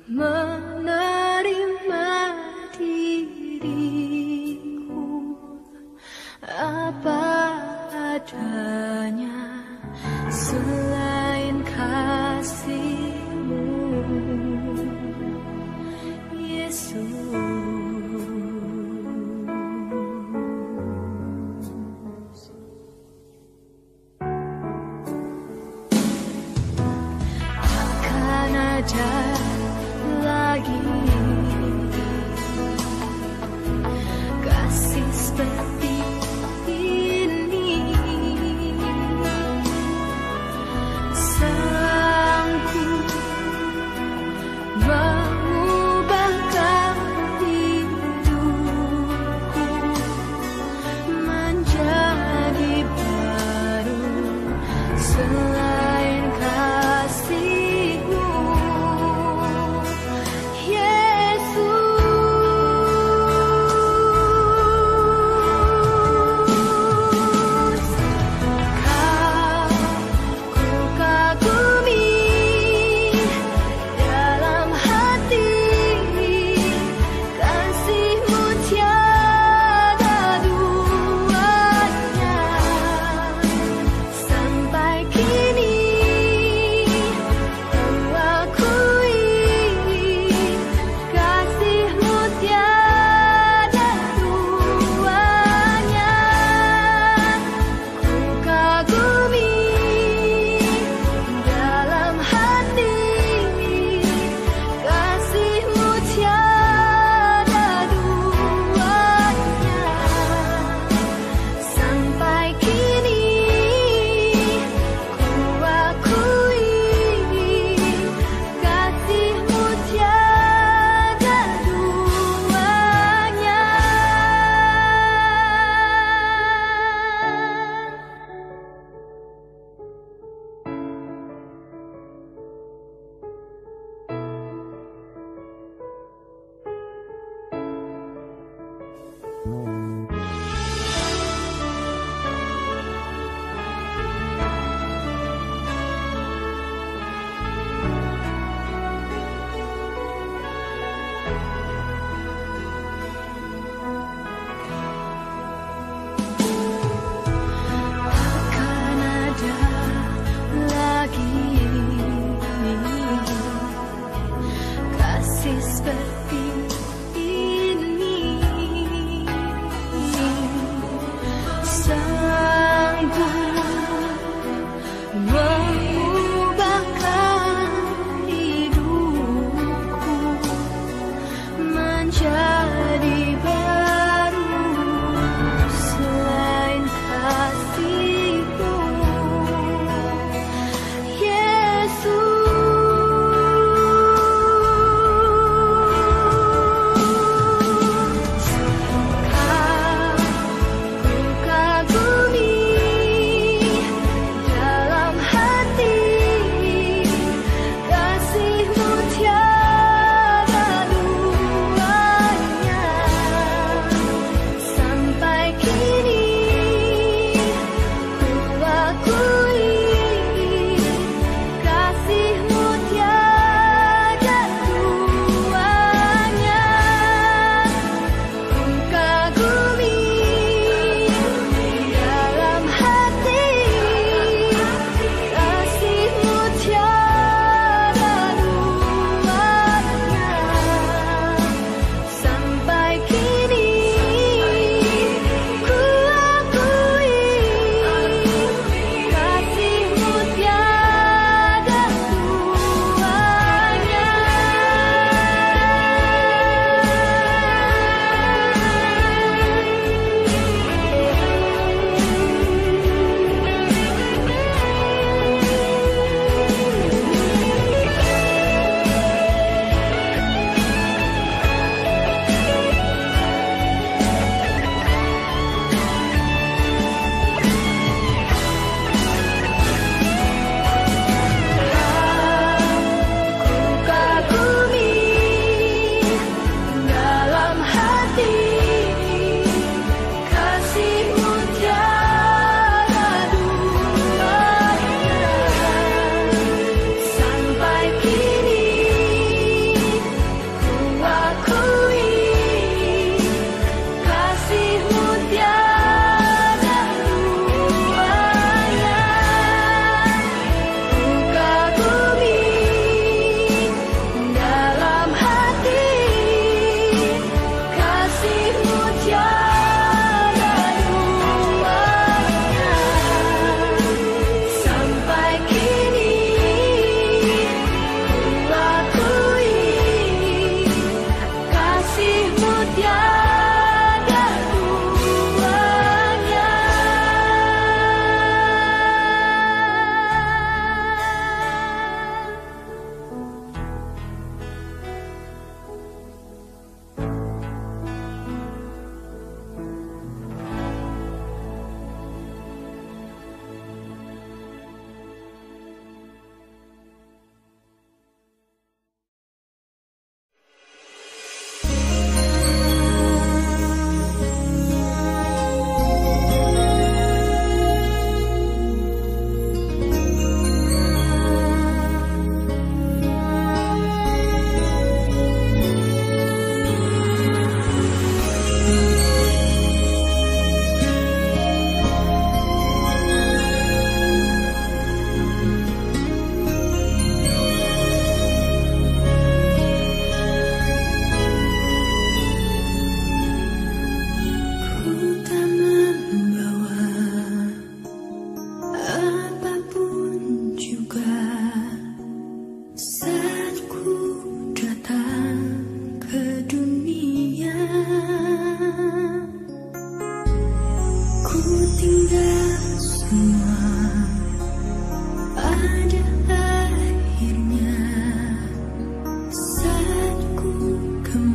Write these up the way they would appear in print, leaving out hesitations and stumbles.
menerima diriku apa adanya, selain kasih-Mu, Yesus. Takkan ada lagi kasih seperti ini, sanggup mengubahkan hidupku menjadi baru, selain kasih-Mu, akan ada lagi kasih seperti ini, sanggup mengubahkan hidupku menjadi baru, selain kasih-Mu, Yesus.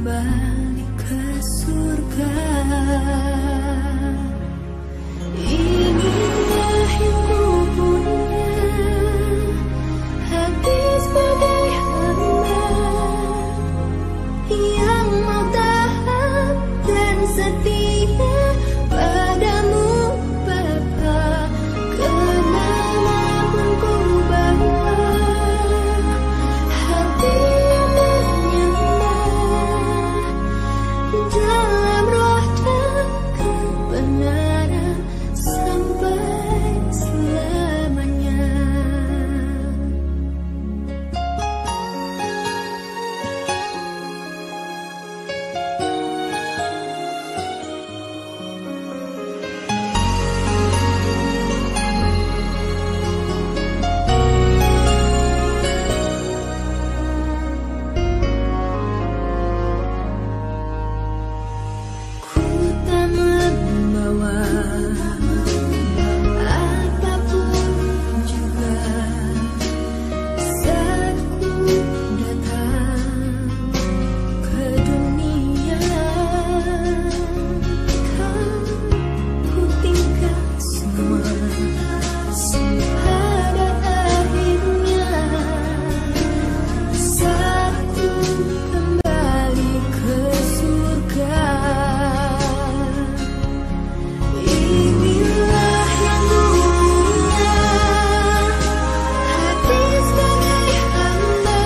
kembali ke surga. Inilah yang ku punya, hati sebagai hamba yang mau taat dan setia padamu Bapa. Kemanapun ku bawa, hati yang menyembah dalam roh dan kebenaran sampai selamanya. Ku tak membawa apapun juga saat ku datang ke dunia. Kan ku tinggal semua pada akhirnya saat ku kembali ke surga. Inilah yang ku punya, hati sebagai hamba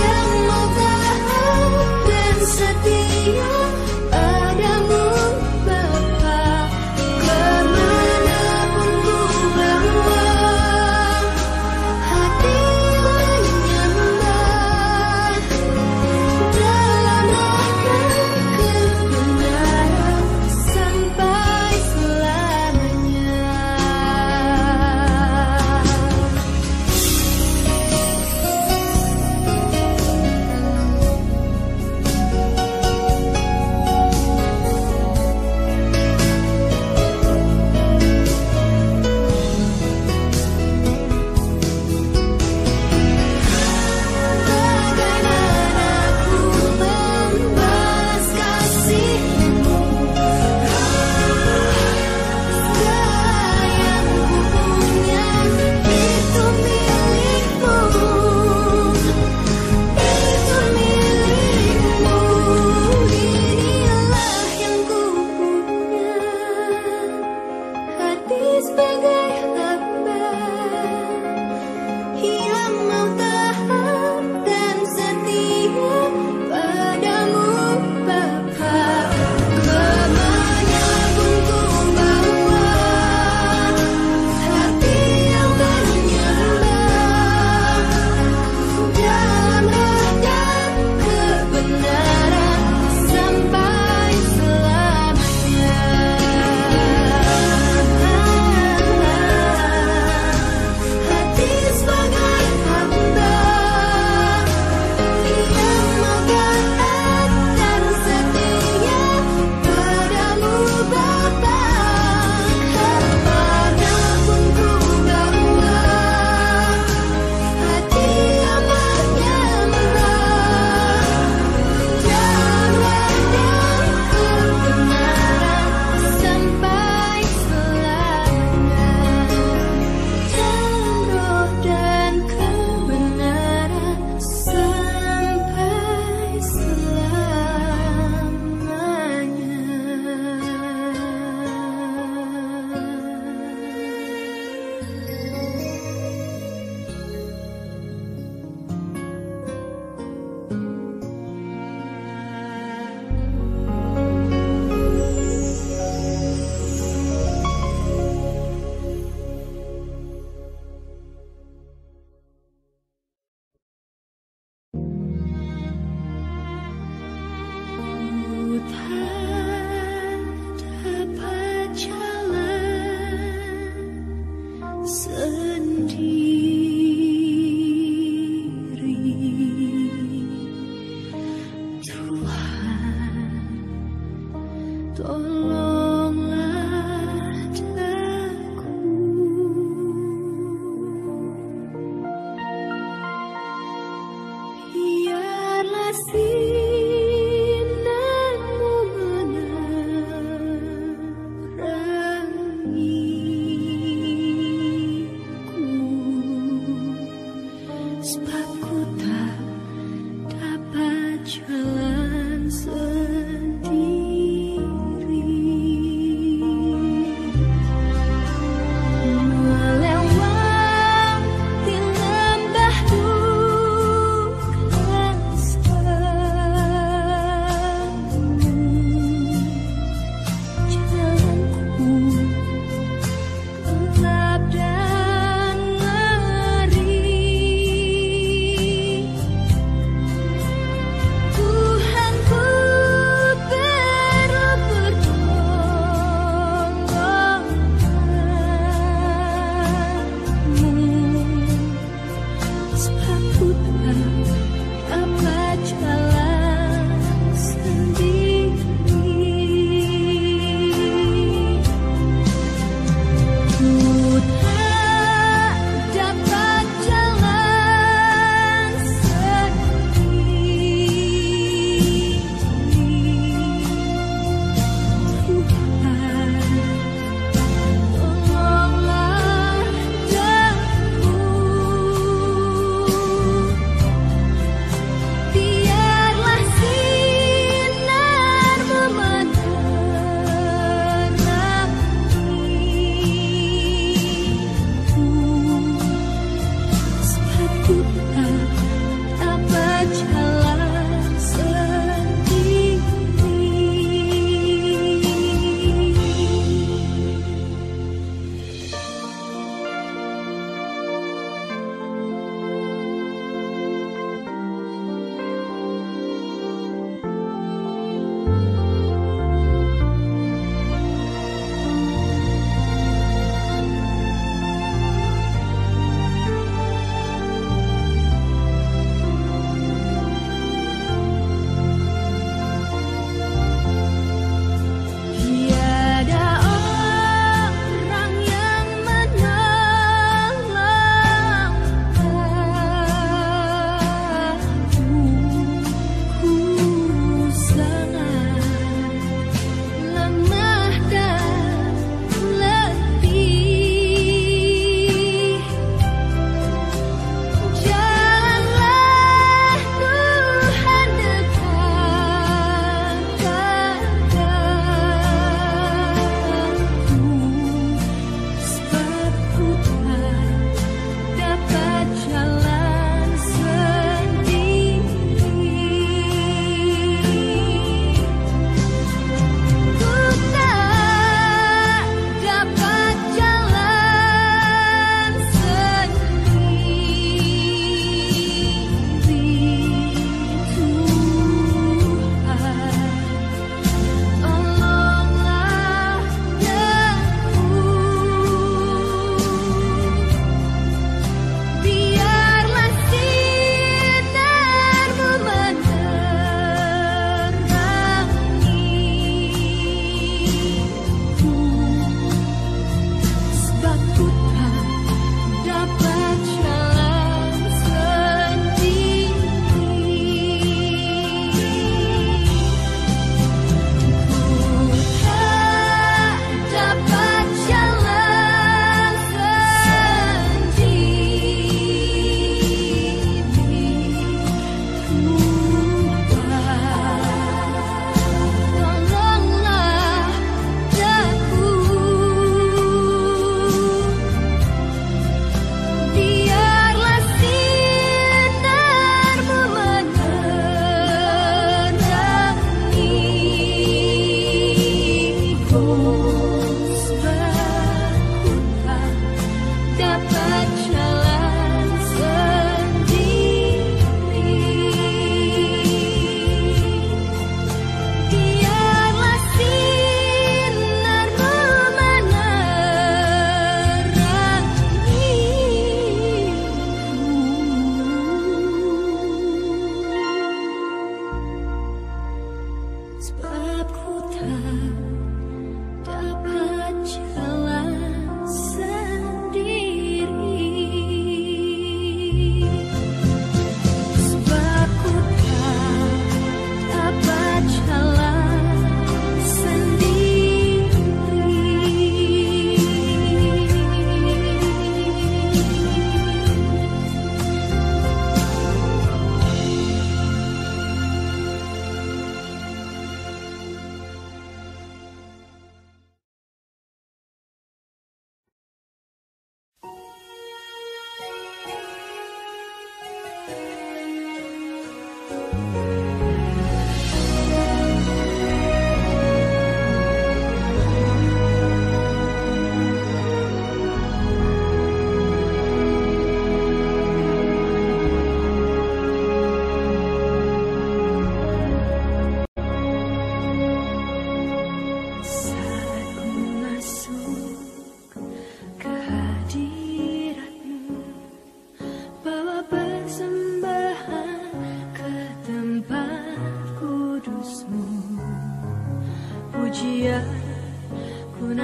yang mau taat dan setia padamu Bapa. Kemanapun ku bawa, hati menyembah dalam roh dan kebenaran sampai selamanya. sebab ku tak dapat jalan sendiri. Melewati lembah duka rasa,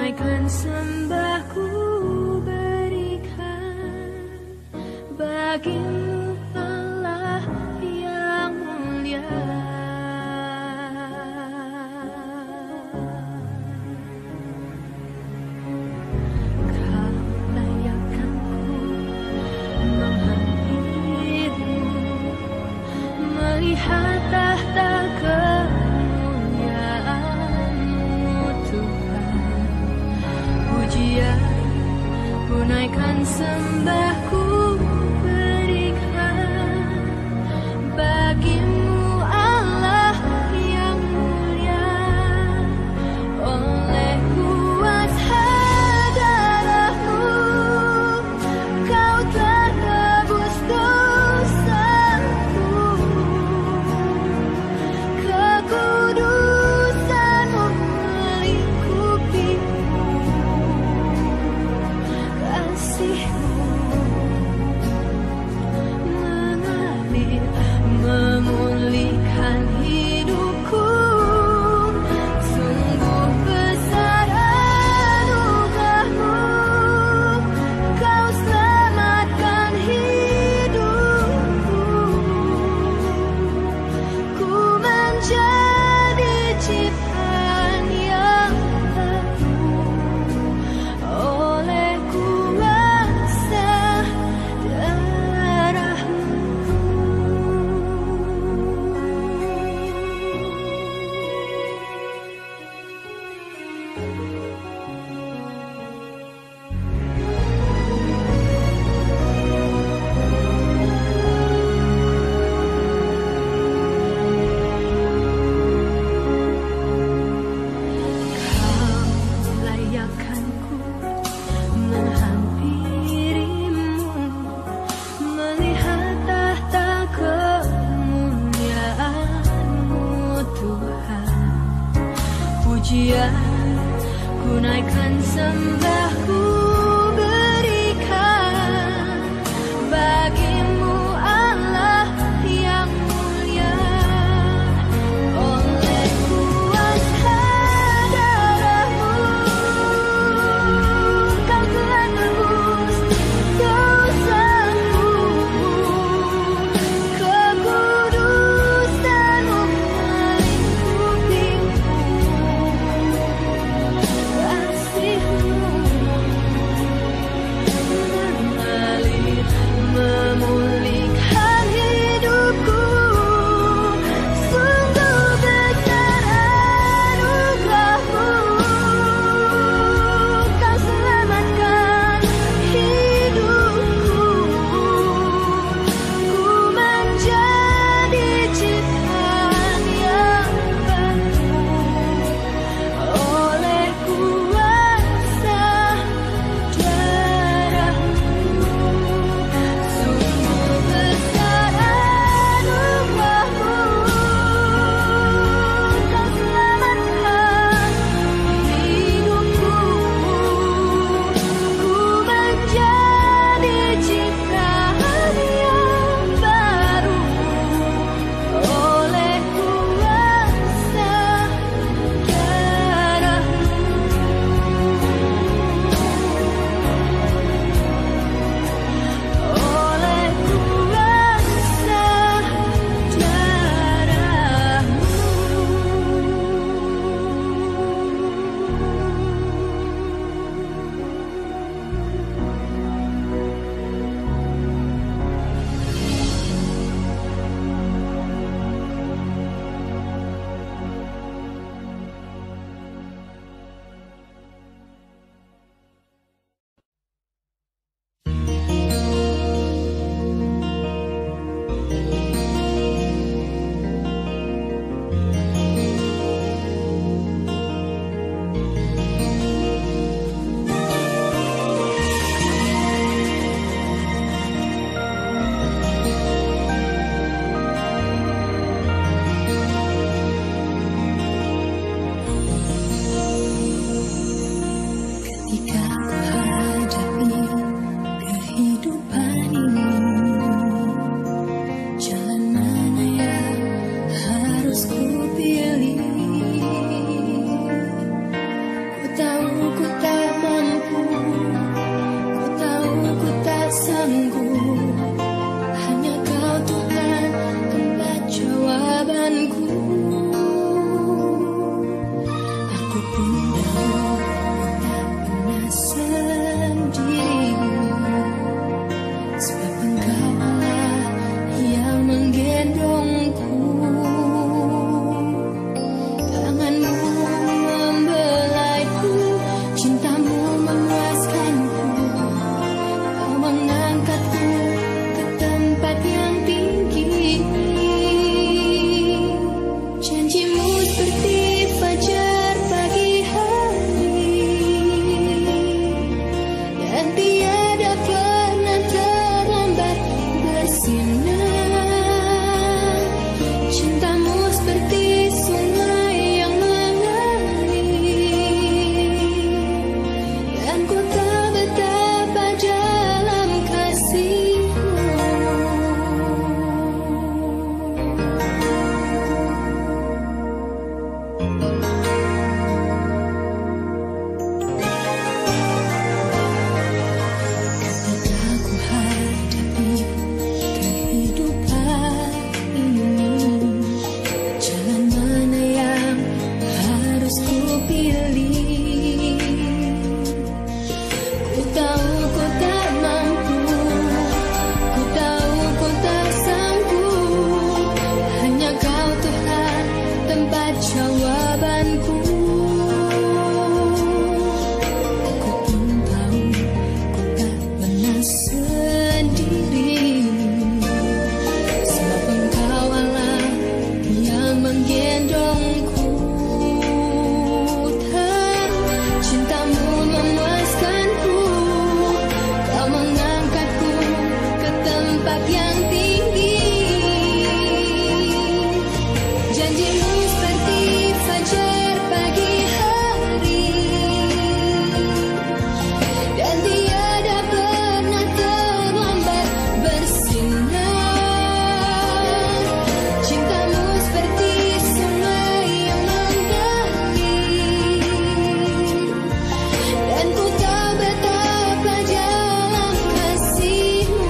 Tunaikan sembahku berikan bagimu Allah yang mulia. Kau layakkan ku menghampirimu, melihat tahta kemuliaan-Mu Tuhan. Pujian, tunaikan sembahku berikan bagimu Allah yang mulia. Oleh kuasa darah-Mu Kau telah tebus dosaku. Kekudusan-Mu melingkupiku. Kasih-Mu mengalir, memulihkan hidupku. Sungguh besar anugerah-Mu, Kau selamatkan hidupku. Ku menjadi ciptaan yang baru oleh kuasa darah-Mu. Kau layakkanku menghampirimu, melihat tahta kemuliaan-Mu Tuhan. Pujian, ku naikkan sembahku berikan bagimu Allah yang mulia. Oleh kuasa darah-Mu Kau telah tebus dosaku. Kekudusan-Mu melingkupiku. Kasih-Mu jawabanku. Aku pun tahu tak pernah sendiri, sebab engkaulah yang menggendongku. Tanganmu membelaiku, cintamu memuaskanku. Kau mengangkatku ke tempat yang tinggi. Janjimu seperti fajar pagi hari, dan tiada pernah terlambat bersinar. Cintamu seperti sungai yang mengalir, dan ku tak betapa dalam kasihmu. Ketika ku hadapi kehidupan ini, jalan mana yang harus ku pilih? Ku tahu ku tak mampu, ku tahu ku tak sanggup. Hanya Kau Tuhan tempat jawabanku. Aku pun tahu ku tak pernah sendiri, sebab Engkau Allah yang menggendongku. Cintamu memuaskanku, Kau mengangkatku ke tempat yang tinggi. Janjimu seperti fajar pagi hari, dan tiada pernah terlambat bersinar. Cintamu seperti sungai yang mengalir, dan ku tahu betapa dalam kasihmu.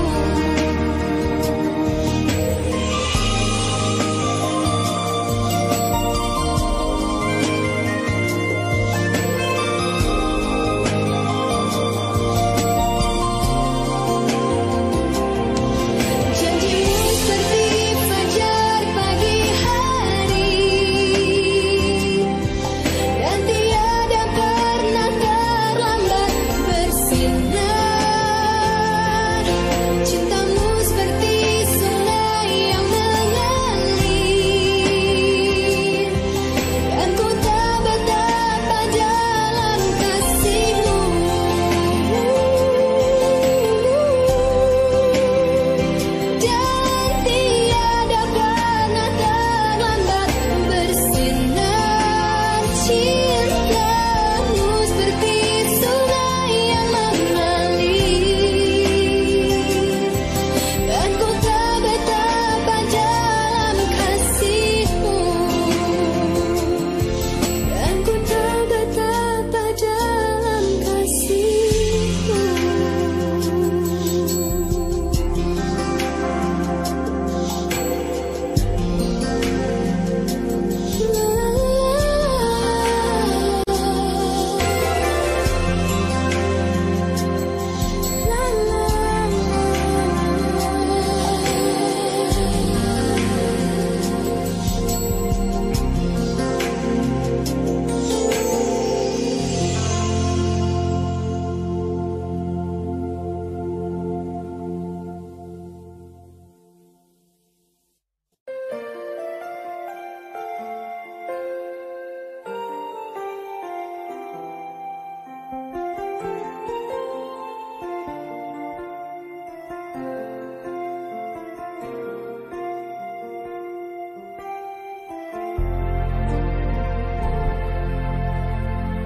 Janjimu seperti fajar pagi hari, dan tiada pernah terlambat bersinar. Cintamu seperti sungai yang mengalir, dan ku tak betapa dalam kasihmu. Dan tiada pernah terlambat bersinar. Cintamu seperti sungai yang mengalir, dan ku tak betapa dalam kasihmu. Dan ku tak betapa dalam kasihmu.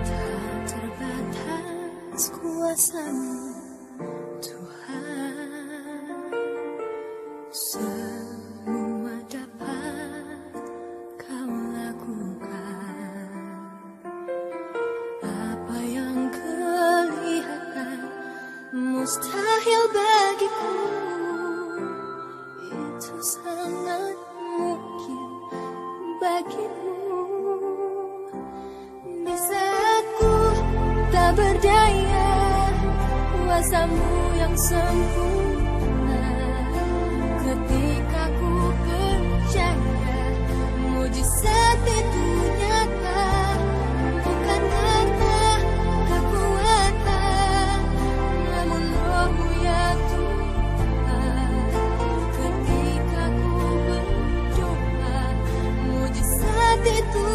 Tak terbatas kuasa-Mu, Tuhan. Semua dapat Kau lakukan. Apa yang kelihatan mustahil bagiku, itu sangat mungkin bagimu. Di saat ku tak berdaya, kuasamu yang sempurna. Ketika ku percaya mujizat itu nyata, bukan harta kekuatan, namun Roh-Mu ya Tuhan. Ketika ku berdoa, mujizat itu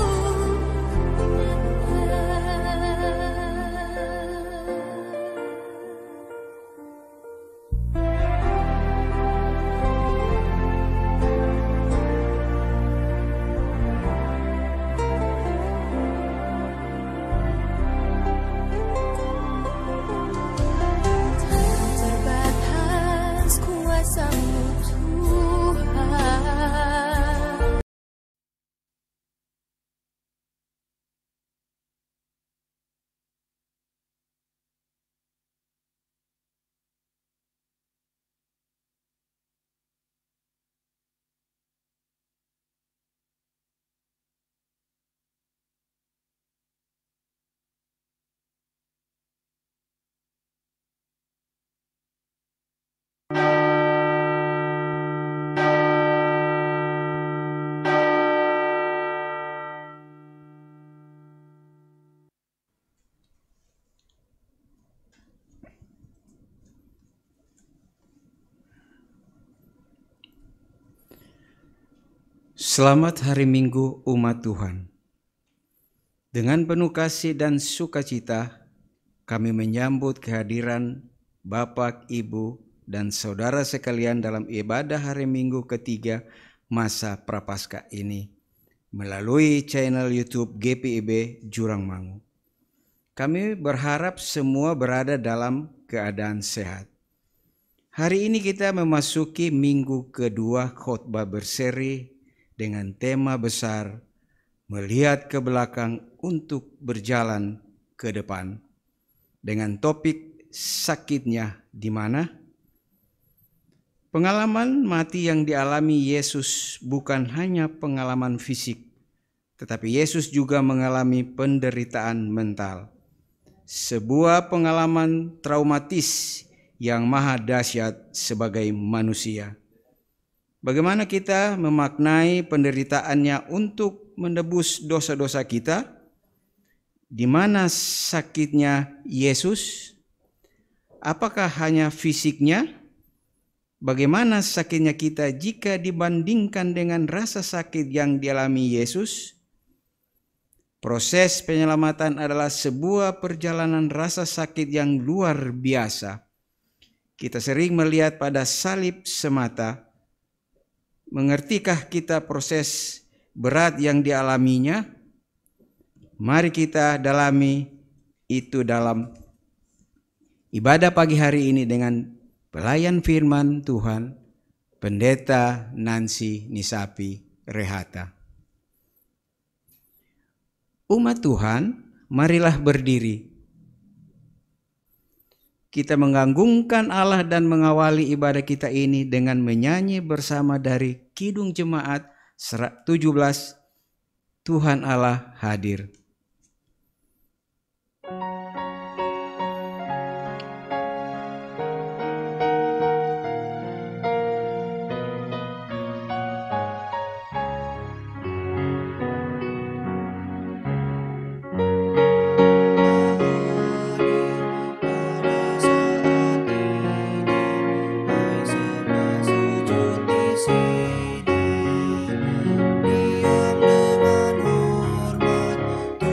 Selamat hari Minggu umat Tuhan. Dengan penuh kasih dan sukacita, kami menyambut kehadiran Bapak, Ibu, dan saudara sekalian dalam ibadah hari Minggu ketiga masa Prapaskah ini melalui channel YouTube GPIB Jurangmangu. Kami berharap semua berada dalam keadaan sehat. Hari ini kita memasuki minggu kedua khotbah berseri dengan tema besar melihat ke belakang untuk berjalan ke depan, dengan topik sakitnya di mana? Pengalaman mati yang dialami Yesus bukan hanya pengalaman fisik, tetapi Yesus juga mengalami penderitaan mental. Sebuah pengalaman traumatis yang maha dahsyat sebagai manusia. Bagaimana kita memaknai penderitaannya untuk menebus dosa-dosa kita? Di mana sakitnya Yesus? Apakah hanya fisiknya? Bagaimana sakitnya kita jika dibandingkan dengan rasa sakit yang dialami Yesus? Proses penyelamatan adalah sebuah perjalanan rasa sakit yang luar biasa. Kita sering melihat pada salib semata. Mengertikah kita proses berat yang dialaminya? Mari kita dalami itu dalam ibadah pagi hari ini dengan pelayan firman Tuhan, Pendeta Nancy Nisapi Rehata. Umat Tuhan, marilah berdiri. Kita menggagungkan Allah dan mengawali ibadah kita ini dengan menyanyi bersama dari Kidung Jemaat 17, Tuhan Allah hadir. Diam dengan hormat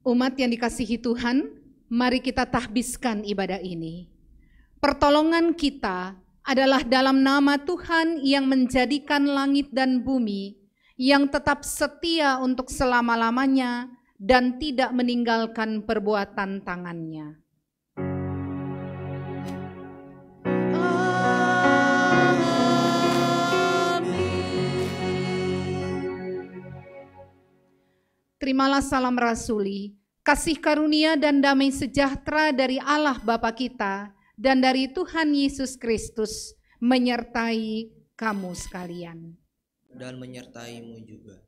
Umat yang dikasihi Tuhan, mari kita tahbiskan ibadah ini. Pertolongan kita adalah dalam nama Tuhan yang menjadikan langit dan bumi, yang tetap setia untuk selama-lamanya dan tidak meninggalkan perbuatan tangannya. Terimalah salam rasuli, kasih karunia dan damai sejahtera dari Allah Bapa kita dan dari Tuhan Yesus Kristus menyertai kamu sekalian. Dan menyertaimu juga.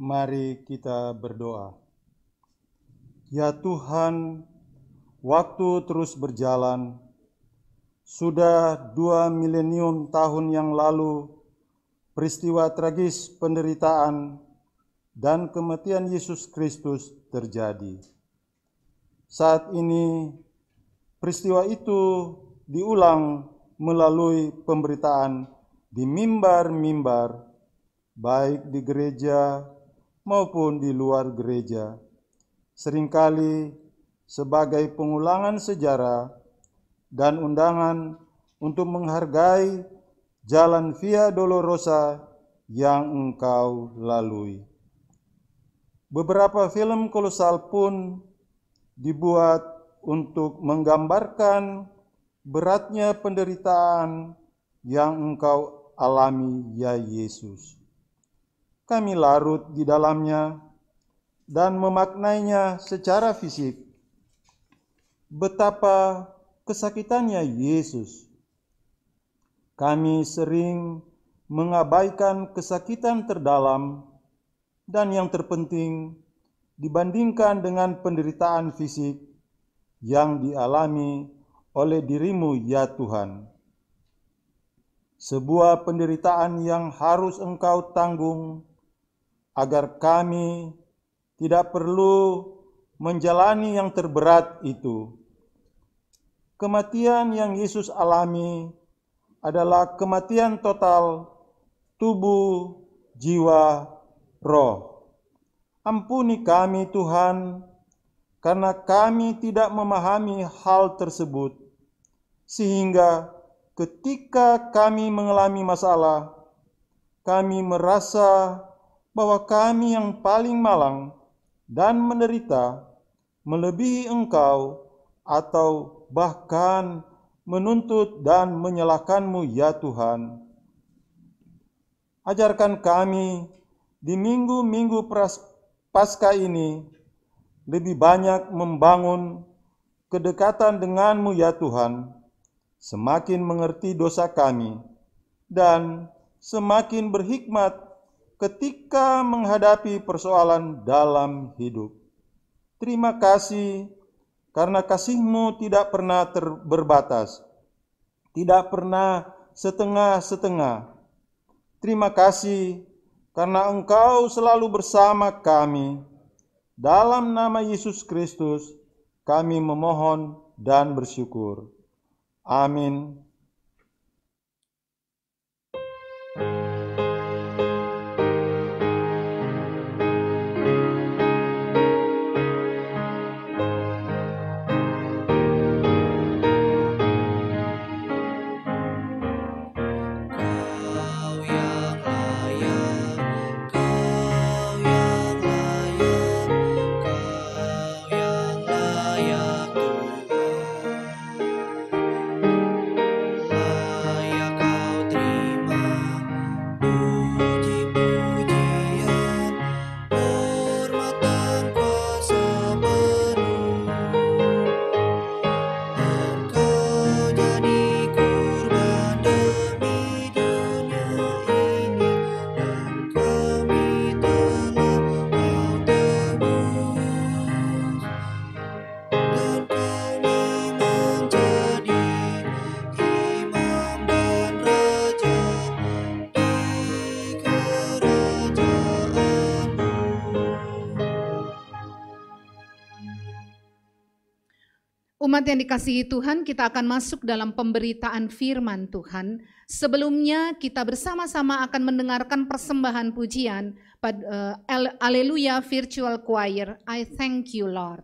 Mari kita berdoa. Ya Tuhan, waktu terus berjalan. Sudah 2 milenium tahun yang lalu, peristiwa tragis penderitaan dan kematian Yesus Kristus terjadi. Saat ini, peristiwa itu diulang melalui pemberitaan di mimbar-mimbar, baik di gereja maupun di luar gereja, seringkali sebagai pengulangan sejarah dan undangan untuk menghargai jalan Via Dolorosa yang Engkau lalui. Beberapa film kolosal pun dibuat untuk menggambarkan beratnya penderitaan yang Engkau alami, ya Yesus. Kami larut di dalamnya dan memaknainya secara fisik. Betapa kesakitannya Yesus. Kami sering mengabaikan kesakitan terdalam dan yang terpenting dibandingkan dengan penderitaan fisik yang dialami oleh dirimu, ya Tuhan. Sebuah penderitaan yang harus Engkau tanggung agar kami tidak perlu menjalani yang terberat itu. Kematian yang Yesus alami adalah kematian total tubuh, jiwa, roh. Ampuni kami Tuhan, karena kami tidak memahami hal tersebut, sehingga ketika kami mengalami masalah, kami merasa bahwa kami yang paling malang dan menderita melebihi Engkau atau bahkan menuntut dan menyalahkan-Mu, ya Tuhan. Ajarkan kami di minggu-minggu Paskah ini lebih banyak membangun kedekatan denganmu, ya Tuhan, semakin mengerti dosa kami, dan semakin berhikmat ketika menghadapi persoalan dalam hidup. Terima kasih karena kasih-Mu tidak pernah berbatas, tidak pernah setengah-setengah. Terima kasih karena Engkau selalu bersama kami. Dalam nama Yesus Kristus kami memohon dan bersyukur. Amin. Umat yang dikasihi Tuhan, kita akan masuk dalam pemberitaan firman Tuhan. Sebelumnya kita bersama-sama akan mendengarkan persembahan pujian pada Alleluia Virtual Choir, I Thank You Lord.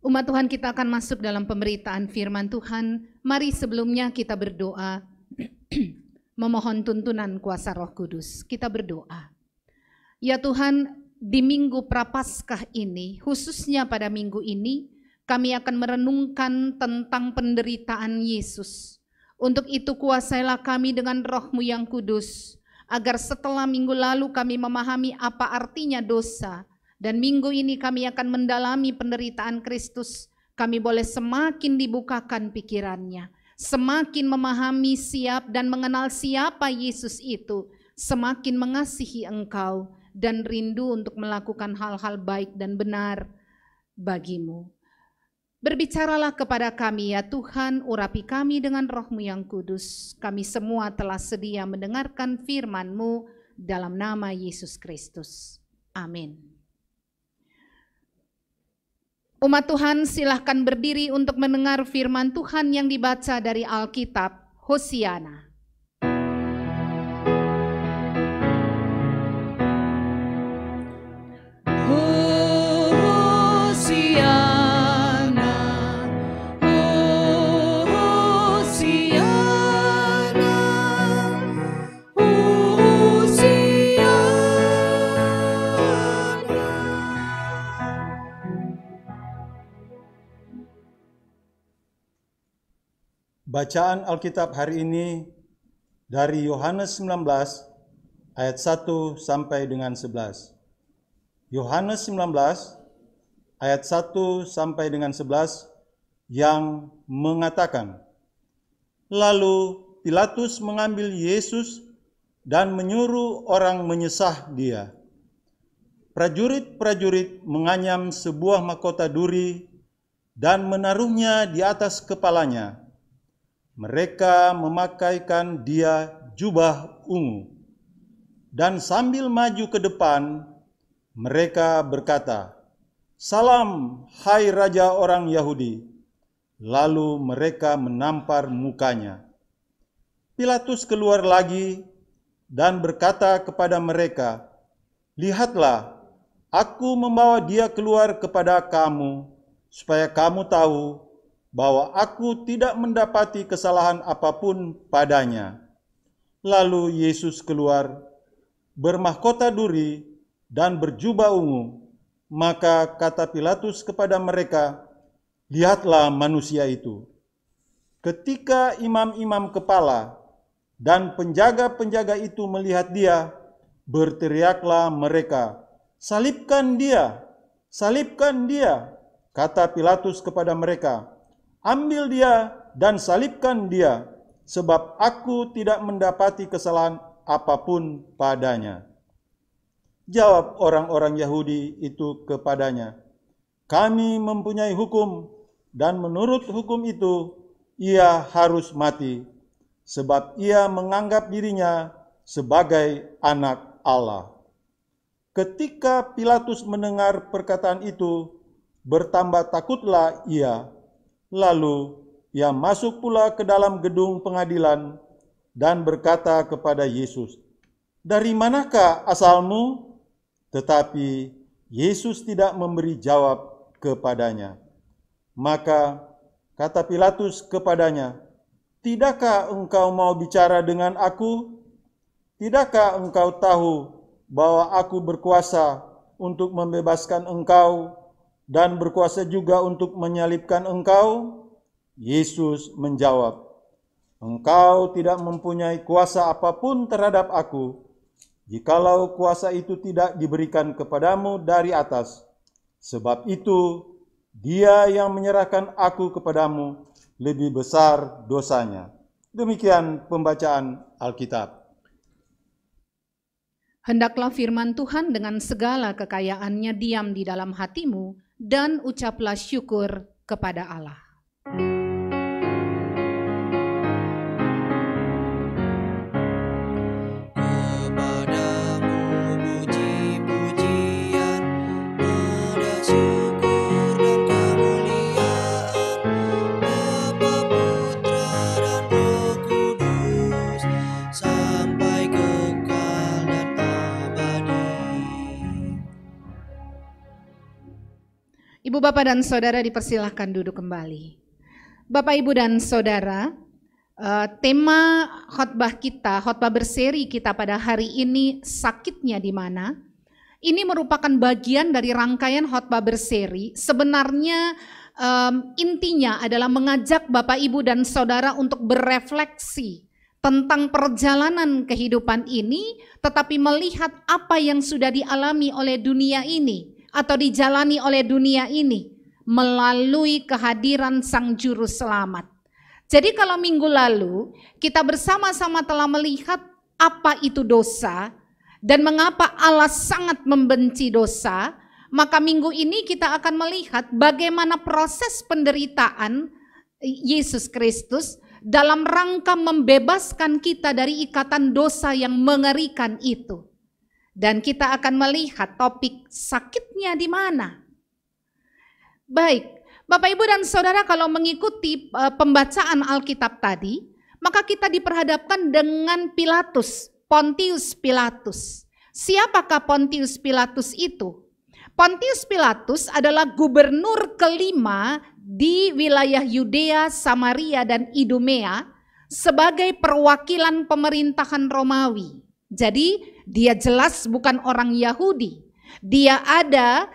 Umat Tuhan, kita akan masuk dalam pemberitaan firman Tuhan. Mari sebelumnya kita berdoa, memohon tuntunan kuasa Roh Kudus. Kita berdoa. Ya Tuhan, di Minggu Prapaskah ini, khususnya pada minggu ini, kami akan merenungkan tentang penderitaan Yesus. Untuk itu kuasailah kami dengan Roh-Mu yang kudus, agar setelah minggu lalu kami memahami apa artinya dosa, dan minggu ini kami akan mendalami penderitaan Kristus, kami boleh semakin dibukakan pikirannya, semakin memahami dan mengenal siapa Yesus itu, semakin mengasihi Engkau dan rindu untuk melakukan hal-hal baik dan benar bagimu. Berbicaralah kepada kami ya Tuhan, urapi kami dengan Roh-Mu yang kudus. Kami semua telah sedia mendengarkan firman-Mu dalam nama Yesus Kristus. Amin. Umat Tuhan, silahkan berdiri untuk mendengar firman Tuhan yang dibaca dari Alkitab Hosiana. Bacaan Alkitab hari ini dari Yohanes 19 ayat 1 sampai dengan 11. Yohanes 19 ayat 1 sampai dengan 11 yang mengatakan, lalu Pilatus mengambil Yesus dan menyuruh orang menyesah dia. Prajurit-prajurit menganyam sebuah mahkota duri dan menaruhnya di atas kepalanya. Mereka memakaikan dia jubah ungu. Dan sambil maju ke depan, mereka berkata, "Salam, hai Raja orang Yahudi." Lalu mereka menampar mukanya. Pilatus keluar lagi dan berkata kepada mereka, "Lihatlah, aku membawa dia keluar kepada kamu, supaya kamu tahu bahwa aku tidak mendapati kesalahan apapun padanya." Lalu Yesus keluar, bermahkota duri dan berjubah ungu. Maka kata Pilatus kepada mereka, "Lihatlah manusia itu." Ketika imam-imam kepala dan penjaga-penjaga itu melihat dia, berteriaklah mereka, "Salibkan dia! Salibkan dia!" Kata Pilatus kepada mereka, "Ambil dia dan salibkan dia, sebab aku tidak mendapati kesalahan apapun padanya." Jawab orang-orang Yahudi itu kepadanya, "Kami mempunyai hukum, dan menurut hukum itu ia harus mati, sebab ia menganggap dirinya sebagai anak Allah." Ketika Pilatus mendengar perkataan itu, bertambah takutlah ia. Lalu ia masuk pula ke dalam gedung pengadilan dan berkata kepada Yesus, "Dari manakah asalmu?" Tetapi Yesus tidak memberi jawab kepadanya. Maka kata Pilatus kepadanya, "Tidakkah engkau mau bicara dengan aku? Tidakkah engkau tahu bahwa aku berkuasa untuk membebaskan engkau dan berkuasa juga untuk menyalibkan engkau?" Yesus menjawab, "Engkau tidak mempunyai kuasa apapun terhadap aku, jikalau kuasa itu tidak diberikan kepadamu dari atas. Sebab itu, dia yang menyerahkan aku kepadamu lebih besar dosanya." Demikian pembacaan Alkitab. Hendaklah firman Tuhan dengan segala kekayaannya diam di dalam hatimu, dan ucaplah syukur kepada Allah. Ibu, Bapak, dan Saudara dipersilahkan duduk kembali. Bapak, Ibu, dan Saudara, tema khotbah kita, khotbah berseri kita pada hari ini, sakitnya di mana? Ini merupakan bagian dari rangkaian khotbah berseri. Sebenarnya intinya adalah mengajak Bapak, Ibu, dan Saudara untuk berefleksi tentang perjalanan kehidupan ini, tetapi melihat apa yang sudah dialami oleh dunia ini atau dijalani oleh dunia ini melalui kehadiran Sang Juru Selamat. Jadi kalau minggu lalu kita bersama-sama telah melihat apa itu dosa dan mengapa Allah sangat membenci dosa, maka minggu ini kita akan melihat bagaimana proses penderitaan Yesus Kristus dalam rangka membebaskan kita dari ikatan dosa yang mengerikan itu. Dan kita akan melihat topik sakitnya di mana. Baik, Bapak, Ibu, dan Saudara, kalau mengikuti pembacaan Alkitab tadi, maka kita diperhadapkan dengan Pilatus, Pontius Pilatus. Siapakah Pontius Pilatus itu? Pontius Pilatus adalah gubernur kelima di wilayah Yudea, Samaria, dan Idumea sebagai perwakilan pemerintahan Romawi. Jadi dia jelas bukan orang Yahudi. Dia ada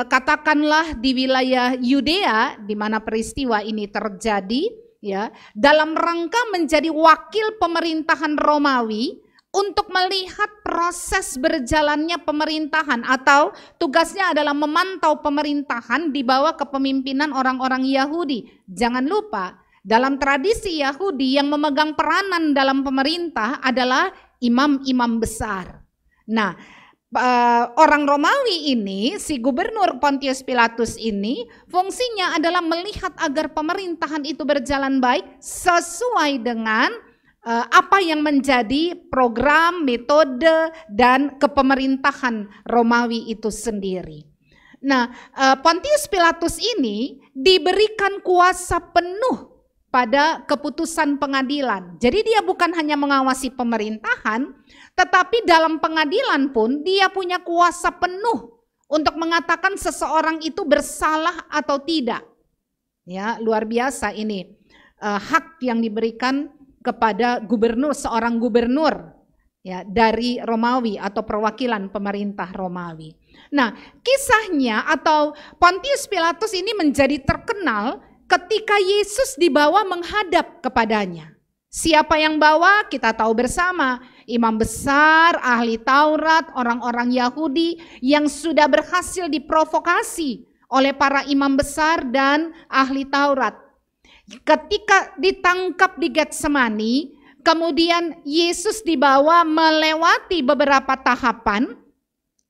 katakanlah di wilayah Yudea di mana peristiwa ini terjadi, ya, dalam rangka menjadi wakil pemerintahan Romawi untuk melihat proses berjalannya pemerintahan, atau tugasnya adalah memantau pemerintahan di bawah kepemimpinan orang-orang Yahudi. Jangan lupa, dalam tradisi Yahudi yang memegang peranan dalam pemerintah adalah imam-imam besar. Nah, orang Romawi ini, si gubernur Pontius Pilatus ini, fungsinya adalah melihat agar pemerintahan itu berjalan baik sesuai dengan apa yang menjadi program, metode, dan kepemerintahan Romawi itu sendiri. Nah, Pontius Pilatus ini diberikan kuasa penuh pada keputusan pengadilan. Jadi dia bukan hanya mengawasi pemerintahan, tetapi dalam pengadilan pun dia punya kuasa penuh untuk mengatakan seseorang itu bersalah atau tidak. Ya, luar biasa ini hak yang diberikan kepada gubernur, seorang gubernur, ya, dari Romawi atau perwakilan pemerintah Romawi. Nah, kisahnya atau Pontius Pilatus ini menjadi terkenal ketika Yesus dibawa menghadap kepadanya. Siapa yang bawa? Kita tahu bersama, imam besar, ahli Taurat, orang-orang Yahudi yang sudah berhasil diprovokasi oleh para imam besar dan ahli Taurat. Ketika ditangkap di Getsemani, kemudian Yesus dibawa melewati beberapa tahapan,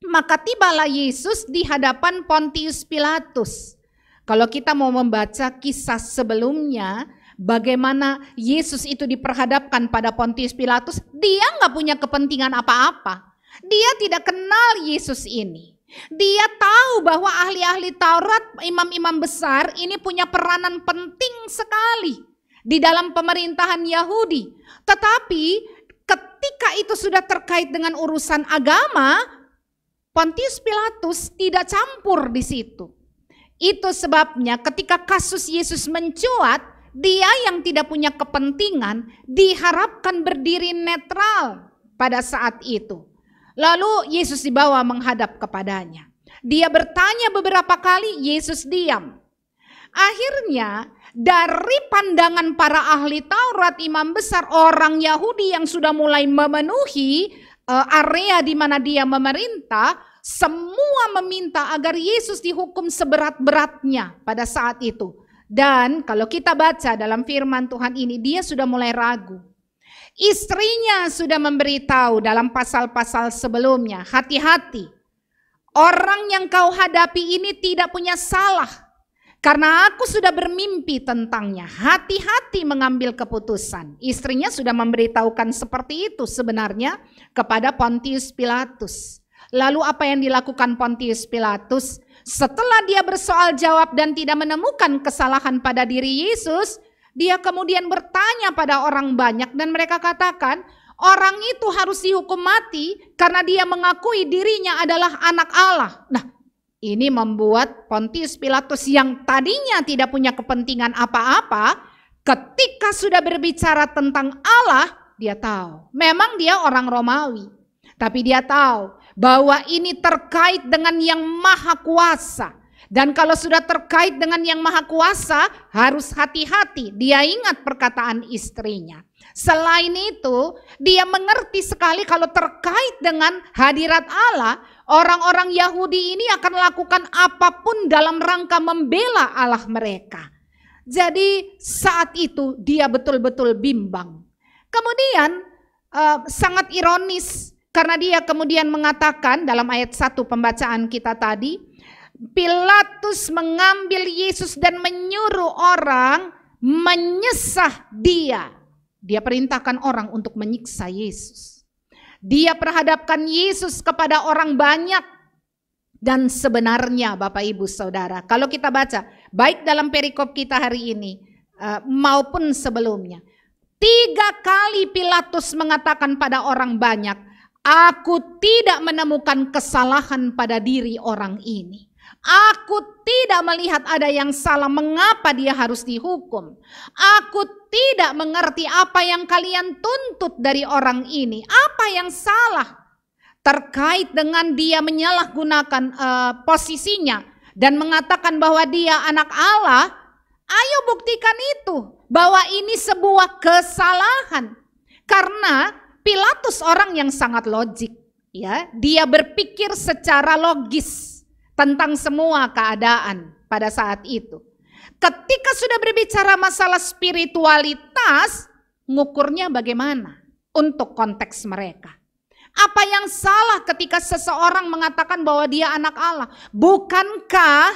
maka tibalah Yesus di hadapan Pontius Pilatus. Kalau kita mau membaca kisah sebelumnya, bagaimana Yesus itu diperhadapkan pada Pontius Pilatus, dia nggak punya kepentingan apa-apa. Dia tidak kenal Yesus ini. Dia tahu bahwa ahli-ahli Taurat, imam-imam besar ini punya peranan penting sekali di dalam pemerintahan Yahudi. Tetapi ketika itu sudah terkait dengan urusan agama, Pontius Pilatus tidak campur di situ. Itu sebabnya ketika kasus Yesus mencuat, dia yang tidak punya kepentingan diharapkan berdiri netral pada saat itu. Lalu Yesus dibawa menghadap kepadanya. Dia bertanya beberapa kali, Yesus diam. Akhirnya dari pandangan para ahli Taurat, imam besar, orang Yahudi yang sudah mulai memenuhi area di mana dia memerintah, semua meminta agar Yesus dihukum seberat-beratnya pada saat itu. Dan kalau kita baca dalam firman Tuhan ini, dia sudah mulai ragu. Istrinya sudah memberitahu dalam pasal-pasal sebelumnya, hati-hati, orang yang kau hadapi ini tidak punya salah. Karena aku sudah bermimpi tentangnya, hati-hati mengambil keputusan. Istrinya sudah memberitahukan seperti itu sebenarnya kepada Pontius Pilatus. Lalu apa yang dilakukan Pontius Pilatus? Setelah dia bersoal jawab dan tidak menemukan kesalahan pada diri Yesus, dia kemudian bertanya pada orang banyak dan mereka katakan, orang itu harus dihukum mati karena dia mengakui dirinya adalah anak Allah. Nah, ini membuat Pontius Pilatus yang tadinya tidak punya kepentingan apa-apa, ketika sudah berbicara tentang Allah, dia tahu. Memang dia orang Romawi, tapi dia tahu bahwa ini terkait dengan yang maha kuasa. Dan kalau sudah terkait dengan yang maha kuasa, harus hati-hati. Dia ingat perkataan istrinya. Selain itu, dia mengerti sekali kalau terkait dengan hadirat Allah, orang-orang Yahudi ini akan melakukan apapun dalam rangka membela Allah mereka. Jadi saat itu dia betul-betul bimbang. Kemudian sangat ironis karena dia kemudian mengatakan dalam ayat 1 pembacaan kita tadi, Pilatus mengambil Yesus dan menyuruh orang menyesah dia. Dia perintahkan orang untuk menyiksa Yesus. Dia perhadapkan Yesus kepada orang banyak. Dan sebenarnya Bapak Ibu Saudara, kalau kita baca baik dalam perikop kita hari ini maupun sebelumnya, 3 kali Pilatus mengatakan pada orang banyak, aku tidak menemukan kesalahan pada diri orang ini. Aku tidak melihat ada yang salah, mengapa dia harus dihukum. Aku tidak mengerti apa yang kalian tuntut dari orang ini. Apa yang salah terkait dengan dia menyalahgunakan posisinya dan mengatakan bahwa dia anak Allah? Ayo buktikan itu, bahwa ini sebuah kesalahan. Karena Pilatus orang yang sangat logik, ya. Dia berpikir secara logis tentang semua keadaan pada saat itu. Ketika sudah berbicara masalah spiritualitas, ngukurnya bagaimana untuk konteks mereka? Apa yang salah ketika seseorang mengatakan bahwa dia anak Allah? Bukankah,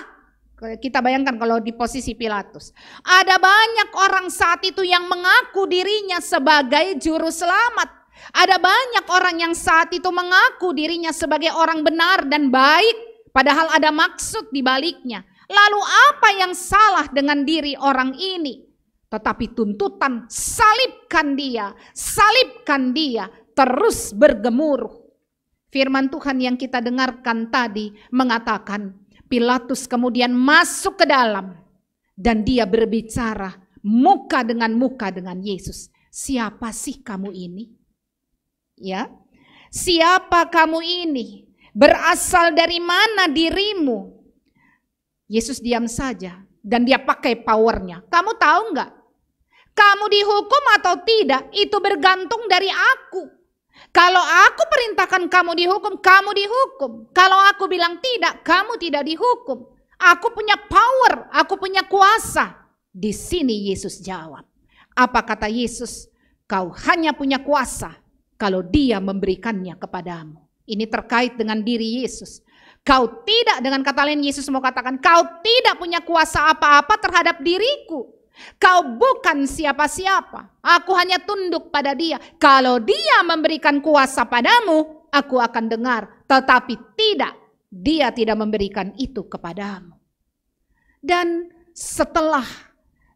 kita bayangkan kalau di posisi Pilatus, ada banyak orang saat itu yang mengaku dirinya sebagai juru selamat. Ada banyak orang yang saat itu mengaku dirinya sebagai orang benar dan baik, padahal ada maksud di baliknya. Lalu apa yang salah dengan diri orang ini? Tetapi tuntutan salibkan dia terus bergemuruh. Firman Tuhan yang kita dengarkan tadi mengatakan Pilatus kemudian masuk ke dalam dan dia berbicara muka dengan Yesus. Siapa sih kamu ini? Ya, siapa kamu ini? Berasal dari mana dirimu? Yesus diam saja dan dia pakai powernya. Kamu tahu nggak? Kamu dihukum atau tidak itu bergantung dari aku. Kalau aku perintahkan kamu dihukum, kamu dihukum. Kalau aku bilang tidak, kamu tidak dihukum. Aku punya power, aku punya kuasa. Di sini Yesus jawab. Apa kata Yesus? Kau hanya punya kuasa kalau Dia memberikannya kepadamu. Ini terkait dengan diri Yesus. Kau tidak, dengan kata lain Yesus mau katakan, kau tidak punya kuasa apa-apa terhadap diriku. Kau bukan siapa-siapa. Aku hanya tunduk pada Dia. Kalau Dia memberikan kuasa padamu, aku akan dengar. Tetapi tidak, Dia tidak memberikan itu kepadamu. Dan setelah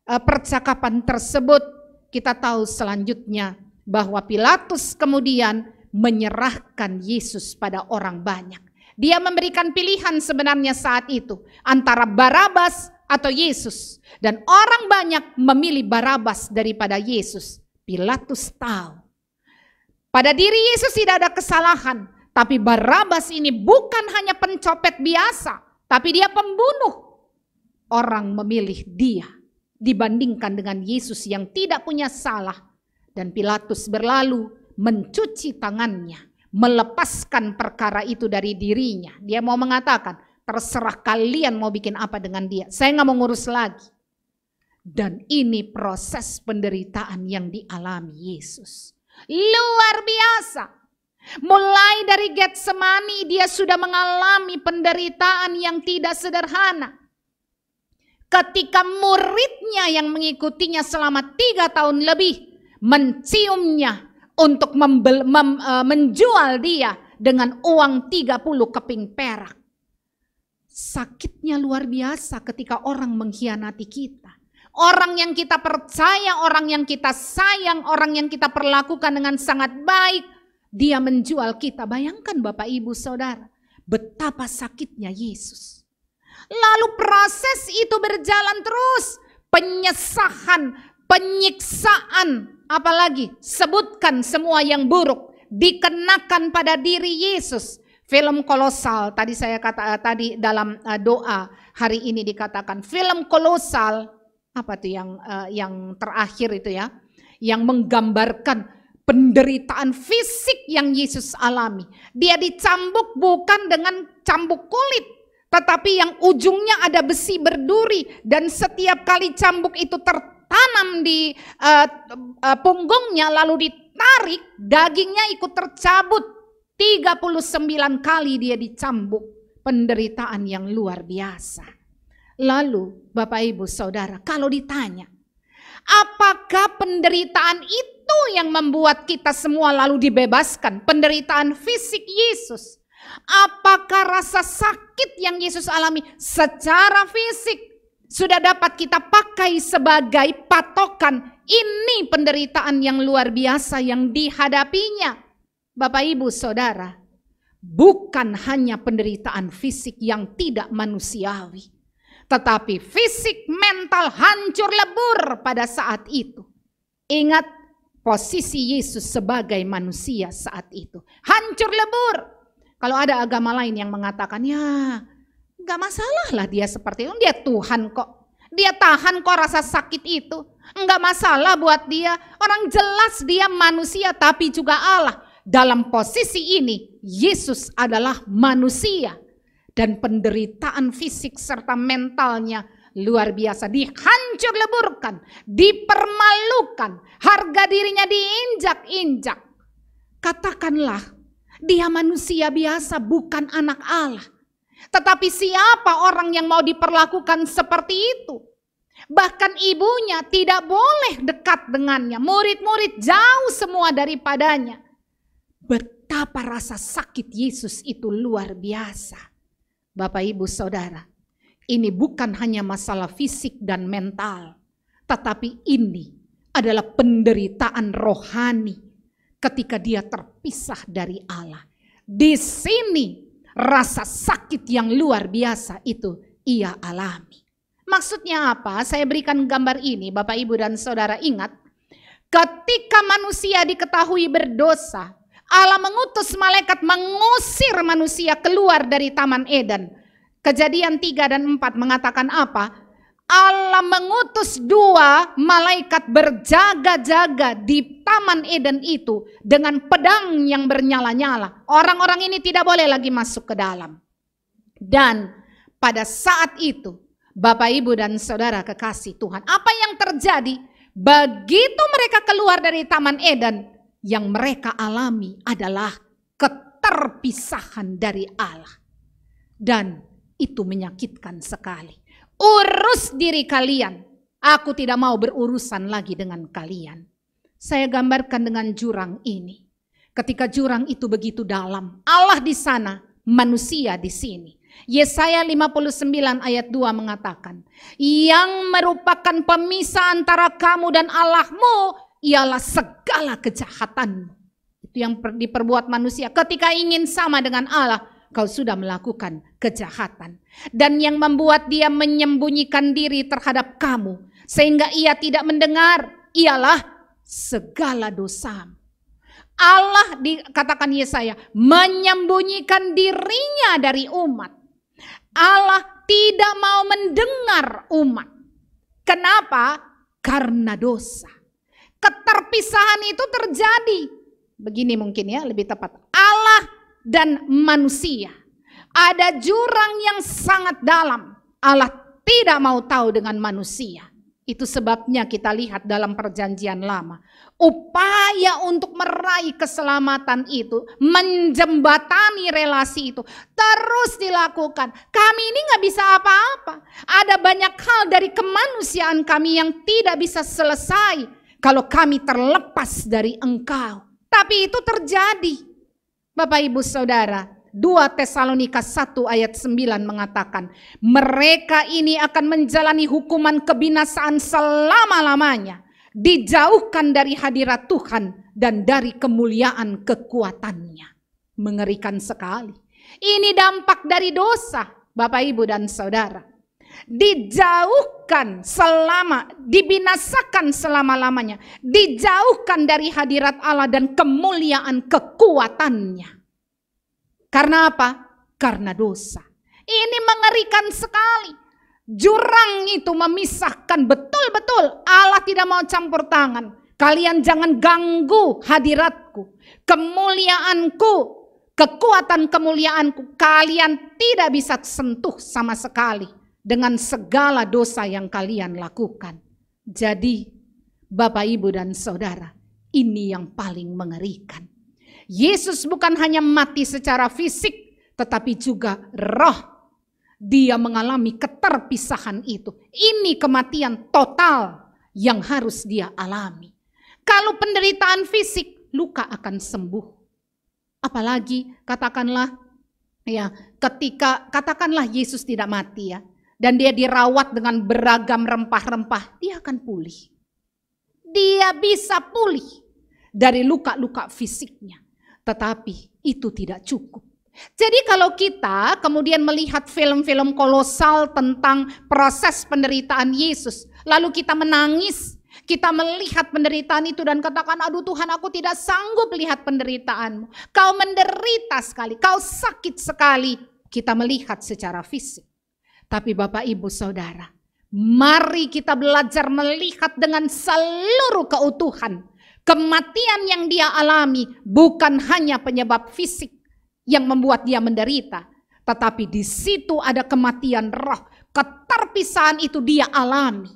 percakapan tersebut, kita tahu selanjutnya bahwa Pilatus kemudian menyerahkan Yesus pada orang banyak. Dia memberikan pilihan sebenarnya saat itu antara Barabas atau Yesus. Dan orang banyak memilih Barabas daripada Yesus. Pilatus tahu pada diri Yesus tidak ada kesalahan. Tapi Barabas ini bukan hanya pencopet biasa, tapi dia pembunuh. Orang memilih dia dibandingkan dengan Yesus yang tidak punya salah. Dan Pilatus berlalu mencuci tangannya, melepaskan perkara itu dari dirinya. Dia mau mengatakan, terserah kalian mau bikin apa dengan dia. Saya nggak mau ngurus lagi. Dan ini proses penderitaan yang dialami Yesus. Luar biasa. Mulai dari Getsemani dia sudah mengalami penderitaan yang tidak sederhana. Ketika muridnya yang mengikutinya selama 3 tahun lebih menciumnya untuk menjual dia dengan uang 30 keping perak. Sakitnya luar biasa ketika orang mengkhianati kita. Orang yang kita percaya, orang yang kita sayang, orang yang kita perlakukan dengan sangat baik, dia menjual kita. Bayangkan Bapak Ibu Saudara, betapa sakitnya Yesus. Lalu proses itu berjalan terus, penyesahan, penyiksaan, apalagi sebutkan semua yang buruk dikenakan pada diri Yesus. Film kolosal, tadi saya kata tadi dalam doa hari ini dikatakan film kolosal, apa tuh yang terakhir itu ya, yang menggambarkan penderitaan fisik yang Yesus alami. Dia dicambuk bukan dengan cambuk kulit, tetapi yang ujungnya ada besi berduri, dan setiap kali cambuk itu tertanam di punggungnya lalu ditarik, dagingnya ikut tercabut. 39 kali dia dicambuk. Penderitaan yang luar biasa. Lalu Bapak Ibu Saudara, kalau ditanya, apakah penderitaan itu yang membuat kita semua lalu dibebaskan? Penderitaan fisik Yesus. Apakah rasa sakit yang Yesus alami secara fisik sudah dapat kita pakai sebagai patokan? Ini penderitaan yang luar biasa yang dihadapinya. Bapak Ibu Saudara, bukan hanya penderitaan fisik yang tidak manusiawi, tetapi fisik mental hancur lebur pada saat itu. Ingat posisi Yesus sebagai manusia saat itu. Hancur lebur. Kalau ada agama lain yang mengatakan, ya gak masalah lah dia seperti itu. Dia Tuhan kok. Dia tahan kok rasa sakit itu. Enggak masalah buat dia. Orang jelas dia manusia tapi juga Allah. Dalam posisi ini, Yesus adalah manusia. Dan penderitaan fisik serta mentalnya luar biasa. Dihancur leburkan, dipermalukan, harga dirinya diinjak-injak. Katakanlah, dia manusia biasa, bukan anak Allah. Tetapi siapa orang yang mau diperlakukan seperti itu? Bahkan ibunya tidak boleh dekat dengannya. Murid-murid jauh semua daripadanya. Betapa rasa sakit Yesus itu luar biasa. Bapak Ibu Saudara, ini bukan hanya masalah fisik dan mental, tetapi ini adalah penderitaan rohani ketika dia terpisah dari Allah. Di sini rasa sakit yang luar biasa itu ia alami. Maksudnya apa? Saya berikan gambar ini, Bapak Ibu dan Saudara. Ingat, ketika manusia diketahui berdosa, Allah mengutus malaikat mengusir manusia keluar dari Taman Eden. Kejadian 3 dan 4 mengatakan apa? Allah mengutus 2 malaikat berjaga-jaga di Taman Eden itu dengan pedang yang bernyala-nyala. Orang-orang ini tidak boleh lagi masuk ke dalam. Dan pada saat itu, Bapak Ibu dan Saudara kekasih Tuhan, apa yang terjadi? Begitu mereka keluar dari Taman Eden, yang mereka alami adalah keterpisahan dari Allah. Dan itu menyakitkan sekali. Urus diri kalian. Aku tidak mau berurusan lagi dengan kalian. Saya gambarkan dengan jurang ini. Ketika jurang itu begitu dalam, Allah di sana, manusia di sini. Yesaya 59 ayat 2 mengatakan, yang merupakan pemisah antara kamu dan Allahmu ialah segala kejahatan. Itu yang diperbuat manusia. Ketika ingin sama dengan Allah, kau sudah melakukan kejahatan. Dan yang membuat dia menyembunyikan diri terhadap kamu, sehingga ia tidak mendengar, ialah segala dosamu. Allah, dikatakan Yesaya, menyembunyikan dirinya dari umat. Allah tidak mau mendengar umat. Kenapa? Karena dosa. Keterpisahan itu terjadi. Begini mungkin ya, lebih tepat. Allah dan manusia. Ada jurang yang sangat dalam. Allah tidak mau tahu dengan manusia. Itu sebabnya kita lihat dalam perjanjian lama. Upaya untuk meraih keselamatan itu, menjembatani relasi itu, terus dilakukan. Kami ini gak bisa apa-apa. Ada banyak hal dari kemanusiaan kami yang tidak bisa selesai kalau kami terlepas dari Engkau. Tapi itu terjadi. Bapak Ibu Saudara, 2 Tesalonika 1 ayat 9 mengatakan, mereka ini akan menjalani hukuman kebinasaan selama-lamanya, dijauhkan dari hadirat Tuhan dan dari kemuliaan kekuatannya. Mengerikan sekali. Ini dampak dari dosa, Bapak Ibu dan Saudara. Dijauhkan dibinasakan selama-lamanya, dijauhkan dari hadirat Allah dan kemuliaan kekuatannya. Karena apa? Karena dosa. Ini mengerikan sekali. Jurang itu memisahkan betul-betul. Allah tidak mau campur tangan. Kalian jangan ganggu hadiratku, kemuliaanku, kekuatan kemuliaanku kalian tidak bisa sentuh sama sekali dengan segala dosa yang kalian lakukan. Jadi Bapak, Ibu, dan Saudara, ini yang paling mengerikan. Yesus bukan hanya mati secara fisik, tetapi juga roh. Dia mengalami keterpisahan itu. Ini kematian total yang harus dia alami. Kalau penderitaan fisik, luka akan sembuh. Apalagi katakanlah katakanlah Yesus tidak mati ya, dan dia dirawat dengan beragam rempah-rempah, dia akan pulih. Dia bisa pulih dari luka-luka fisiknya. Tetapi itu tidak cukup. Jadi kalau kita kemudian melihat film-film kolosal tentang proses penderitaan Yesus, lalu kita menangis, kita melihat penderitaan itu dan katakan, aduh Tuhan, aku tidak sanggup lihat penderitaanmu. Kau menderita sekali, kau sakit sekali. Kita melihat secara fisik. Tapi Bapak, Ibu, Saudara, mari kita belajar melihat dengan seluruh keutuhan. Kematian yang dia alami bukan hanya penyebab fisik yang membuat dia menderita, tetapi di situ ada kematian roh. Keterpisahan itu dia alami.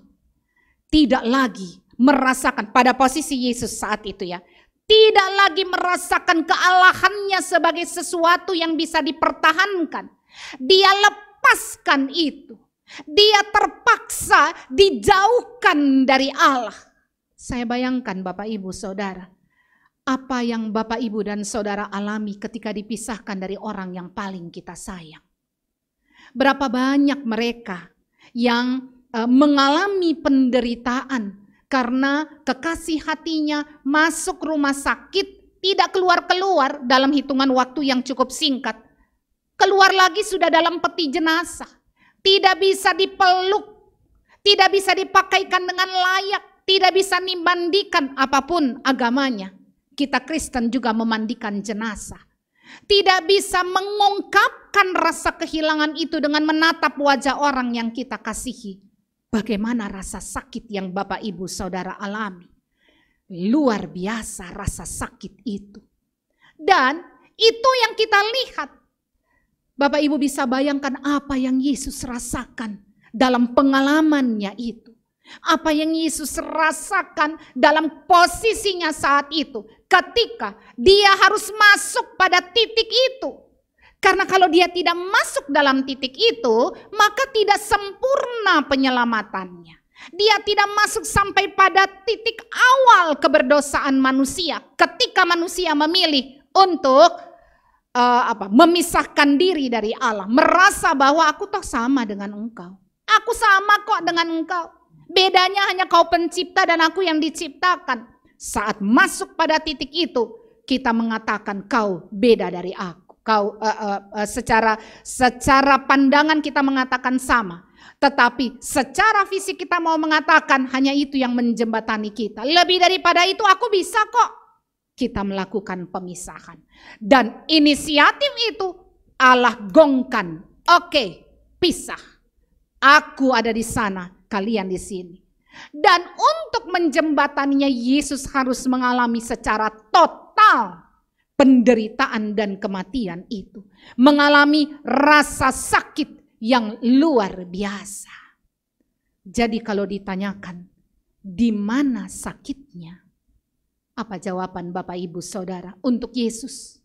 Tidak lagi merasakan pada posisi Yesus saat itu ya. Tidak lagi merasakan kealahannya sebagai sesuatu yang bisa dipertahankan. Dia lepaskan itu. Dia terpaksa dijauhkan dari Allah. Saya bayangkan Bapak, Ibu, Saudara, apa yang Bapak, Ibu, dan Saudara alami ketika dipisahkan dari orang yang paling kita sayang. Berapa banyak mereka yang mengalami penderitaan karena kekasih hatinya masuk rumah sakit, tidak keluar-keluar dalam hitungan waktu yang cukup singkat. Keluar lagi sudah dalam peti jenazah, tidak bisa dipeluk, tidak bisa dipakaikan dengan layak, tidak bisa dimandikan apapun agamanya. Kita Kristen juga memandikan jenazah. Tidak bisa mengungkapkan rasa kehilangan itu dengan menatap wajah orang yang kita kasihi. Bagaimana rasa sakit yang Bapak, Ibu, Saudara alami. Luar biasa rasa sakit itu. Dan itu yang kita lihat. Bapak, Ibu, bisa bayangkan apa yang Yesus rasakan dalam pengalamannya itu. Apa yang Yesus rasakan dalam posisinya saat itu. Ketika dia harus masuk pada titik itu. Karena kalau dia tidak masuk dalam titik itu, maka tidak sempurna penyelamatannya. Dia tidak masuk sampai pada titik awal keberdosaan manusia. Ketika manusia memilih untuk memisahkan diri dari Allah. Merasa bahwa aku toh sama dengan engkau. Aku sama kok dengan engkau. Bedanya hanya kau pencipta dan aku yang diciptakan. Saat masuk pada titik itu, kita mengatakan kau beda dari aku. Kau secara pandangan kita mengatakan sama. Tetapi secara fisik kita mau mengatakan hanya itu yang menjembatani kita. Lebih daripada itu aku bisa kok. Kita melakukan pemisahan. Dan inisiatif itu Allah gongkan. Oke, pisah. Aku ada di sana, kalian di sini. Dan untuk menjembataninya Yesus harus mengalami secara total penderitaan dan kematian itu. Mengalami rasa sakit yang luar biasa. Jadi kalau ditanyakan di mana sakitnya? Apa jawaban Bapak, Ibu, Saudara untuk Yesus?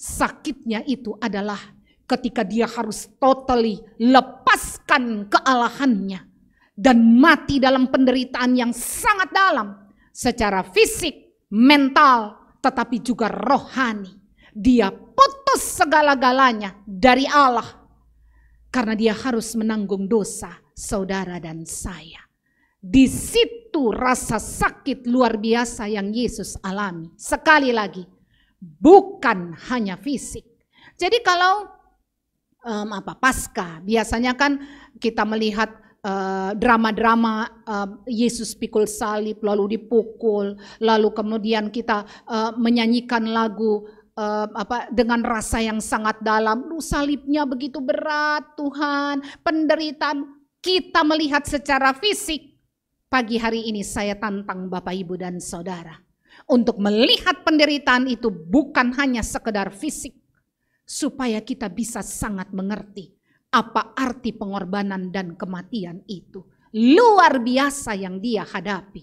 Sakitnya itu adalah ketika dia harus totally lepaskan kealahannya dan mati dalam penderitaan yang sangat dalam secara fisik, mental, tetapi juga rohani. Dia putus segala-galanya dari Allah karena dia harus menanggung dosa saudara dan saya. Di situ rasa sakit luar biasa yang Yesus alami. Sekali lagi, bukan hanya fisik. Jadi kalau Paskah, biasanya kan kita melihat drama-drama Yesus pikul salib, lalu dipukul, lalu kemudian kita menyanyikan lagu dengan rasa yang sangat dalam. Salibnya begitu berat Tuhan, penderitaan. Kita melihat secara fisik. Pagi hari ini saya tantang Bapak, Ibu, dan Saudara. untuk melihat penderitaan itu bukan hanya sekedar fisik, supaya kita bisa sangat mengerti apa arti pengorbanan dan kematian itu. Luar biasa yang dia hadapi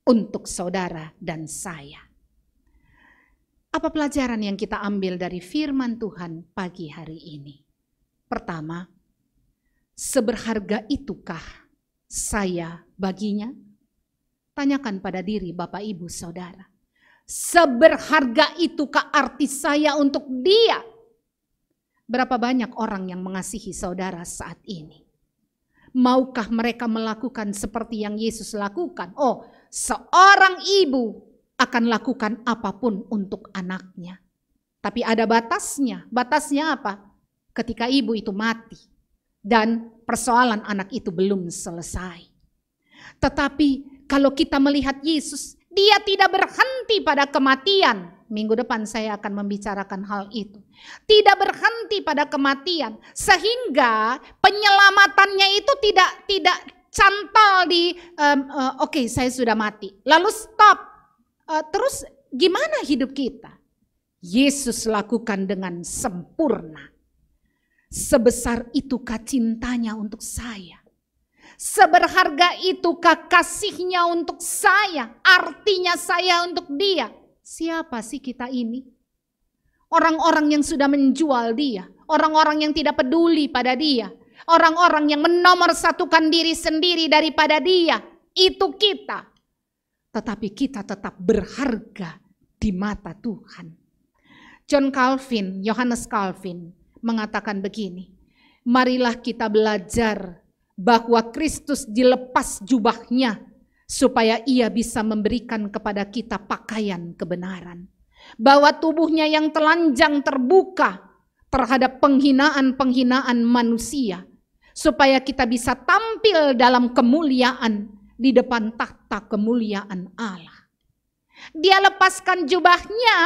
untuk saudara dan saya. Apa pelajaran yang kita ambil dari firman Tuhan pagi hari ini? Pertama, seberharga itukah saya baginya? Tanyakan pada diri Bapak Ibu Saudara. Seberharga itukah arti saya untuk dia? Berapa banyak orang yang mengasihi saudara saat ini? Maukah mereka melakukan seperti yang Yesus lakukan? Oh, seorang ibu akan lakukan apapun untuk anaknya. Tapi ada batasnya. Batasnya apa? Ketika ibu itu mati dan persoalan anak itu belum selesai. Tetapi kalau kita melihat Yesus, dia tidak berhenti pada kematian. Minggu depan saya akan membicarakan hal itu. Tidak berhenti pada kematian, sehingga penyelamatannya itu tidak cantol di oke, saya sudah mati. Lalu stop. Terus gimana hidup kita? Yesus lakukan dengan sempurna. Sebesar itukah cintanya untuk saya? Seberharga itukah kasihnya untuk saya? Artinya saya untuk dia. Siapa sih kita ini? Orang-orang yang sudah menjual dia. Orang-orang yang tidak peduli pada dia. Orang-orang yang menomorsatukan diri sendiri daripada dia. Itu kita. Tetapi kita tetap berharga di mata Tuhan. Johannes Calvin mengatakan begini. Marilah kita belajar bahwa Kristus dilepas jubahnya supaya ia bisa memberikan kepada kita pakaian kebenaran. Bahwa tubuhnya yang telanjang terbuka terhadap penghinaan-penghinaan manusia, supaya kita bisa tampil dalam kemuliaan di depan takhta kemuliaan Allah. Dia lepaskan jubahnya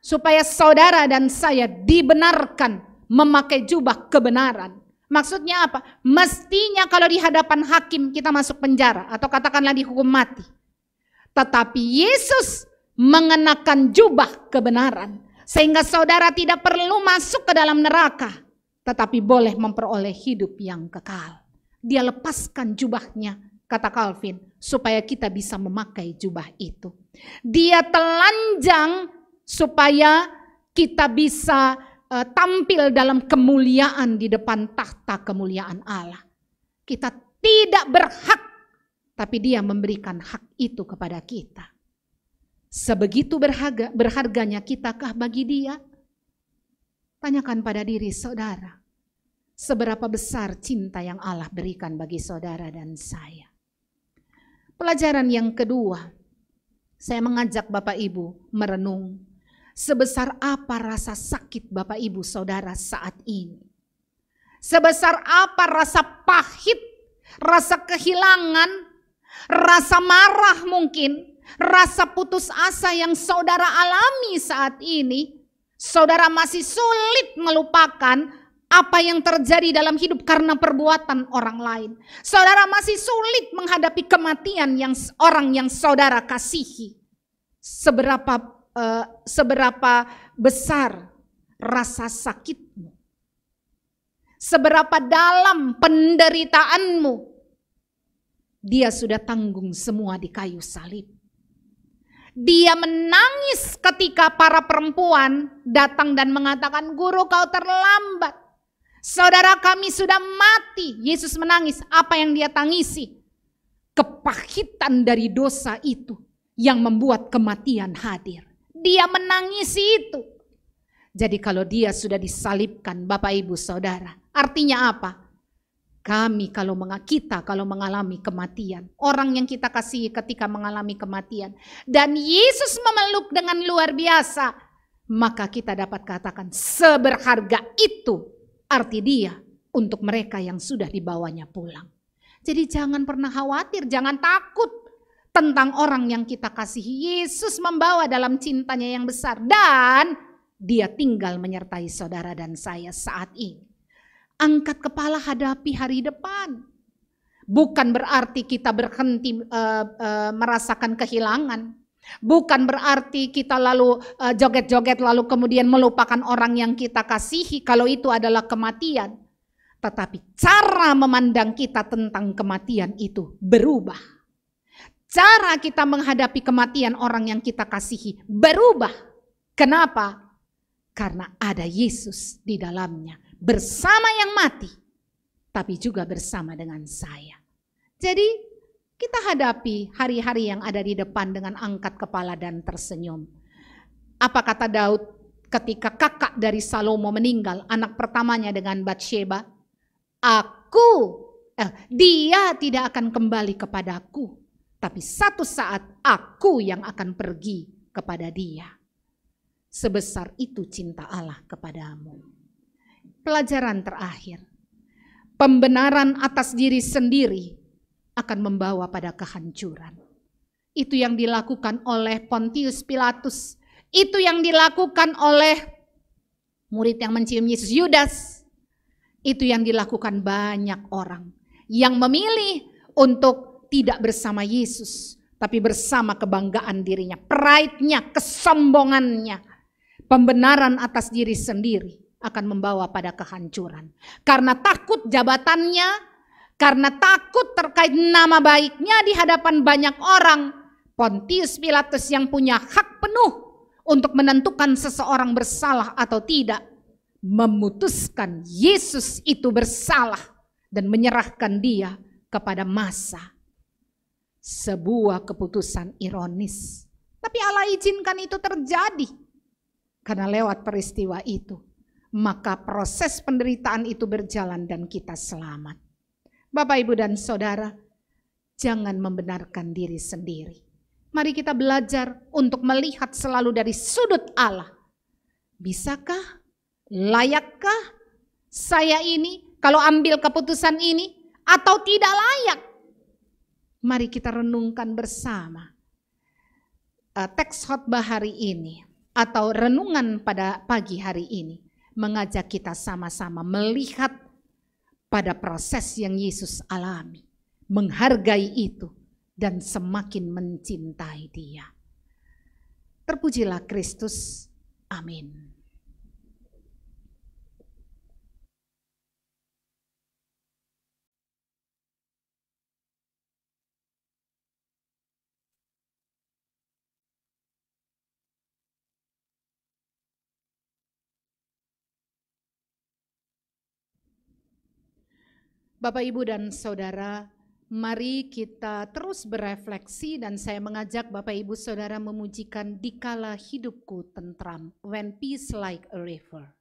supaya saudara dan saya dibenarkan memakai jubah kebenaran. Maksudnya apa? Mestinya kalau di hadapan hakim kita masuk penjara atau katakanlah dihukum mati. Tetapi Yesus mengenakan jubah kebenaran sehingga saudara tidak perlu masuk ke dalam neraka, tetapi boleh memperoleh hidup yang kekal. Dia lepaskan jubahnya, kata Calvin, supaya kita bisa memakai jubah itu. Dia telanjang supaya kita bisa tampil dalam kemuliaan di depan takhta kemuliaan Allah. Kita tidak berhak, tapi dia memberikan hak itu kepada kita. Sebegitu berharganya kitakah bagi dia? Tanyakan pada diri saudara. Seberapa besar cinta yang Allah berikan bagi saudara dan saya. Pelajaran yang kedua, saya mengajak Bapak Ibu merenung. Sebesar apa rasa sakit Bapak Ibu Saudara saat ini? Sebesar apa rasa pahit, rasa kehilangan, rasa marah mungkin, rasa putus asa yang saudara alami saat ini? Saudara masih sulit melupakan apa yang terjadi dalam hidup karena perbuatan orang lain. Saudara masih sulit menghadapi kematian orang yang saudara kasihi. Seberapa besar rasa sakitmu, seberapa dalam penderitaanmu, dia sudah tanggung semua di kayu salib. Dia menangis ketika para perempuan datang dan mengatakan, "Guru, kau terlambat. Saudara kami sudah mati." Yesus menangis. Apa yang dia tangisi? Kepahitan dari dosa itu yang membuat kematian hadir. Dia menangisi itu. Jadi kalau dia sudah disalibkan, Bapak Ibu Saudara, artinya apa? Kita kalau mengalami kematian, orang yang kita kasihi ketika mengalami kematian, dan Yesus memeluk dengan luar biasa, maka kita dapat katakan seberharga itu arti dia untuk mereka yang sudah dibawanya pulang. Jadi jangan pernah khawatir, jangan takut tentang orang yang kita kasihi. Yesus membawa dalam cintanya yang besar dan dia tinggal menyertai saudara dan saya saat ini. Angkat kepala, hadapi hari depan. Bukan berarti kita berhenti merasakan kehilangan. Bukan berarti kita lalu joget-joget lalu kemudian melupakan orang yang kita kasihi kalau itu adalah kematian. Tetapi cara memandang kita tentang kematian itu berubah. Cara kita menghadapi kematian orang yang kita kasihi berubah. Kenapa? Karena ada Yesus di dalamnya. Bersama yang mati, tapi juga bersama dengan saya. Jadi kita hadapi hari-hari yang ada di depan dengan angkat kepala dan tersenyum. Apa kata Daud ketika kakak dari Salomo meninggal, anak pertamanya dengan Batsheba? Dia tidak akan kembali kepadaku, tapi satu saat aku yang akan pergi kepada dia. Sebesar itu cinta Allah kepadamu. Pelajaran terakhir, pembenaran atas diri sendiri akan membawa pada kehancuran. Itu yang dilakukan oleh Pontius Pilatus. Itu yang dilakukan oleh murid yang mencium Yesus, Yudas. Itu yang dilakukan banyak orang yang memilih untuk tidak bersama Yesus, tapi bersama kebanggaan dirinya, pride-nya, kesombongannya. Pembenaran atas diri sendiri akan membawa pada kehancuran. Karena takut jabatannya, karena takut terkait nama baiknya di hadapan banyak orang, Pontius Pilatus yang punya hak penuh untuk menentukan seseorang bersalah atau tidak, memutuskan Yesus itu bersalah dan menyerahkan dia kepada massa. Sebuah keputusan ironis. Tapi Allah izinkan itu terjadi. Karena lewat peristiwa itu, maka proses penderitaan itu berjalan dan kita selamat. Bapak, Ibu, dan Saudara, jangan membenarkan diri sendiri. Mari kita belajar untuk melihat selalu dari sudut Allah. Bisakah? Layakkah saya ini kalau ambil keputusan ini atau tidak layak? Mari kita renungkan bersama. Teks khotbah hari ini atau renungan pada pagi hari ini mengajak kita sama-sama melihat pada proses yang Yesus alami, menghargai itu dan semakin mencintai Dia. Terpujilah Kristus. Amin. Bapak, Ibu, dan Saudara, mari kita terus berefleksi dan saya mengajak Bapak, Ibu, Saudara memujikan Dikala Hidupku Tentram, When Peace Like a River.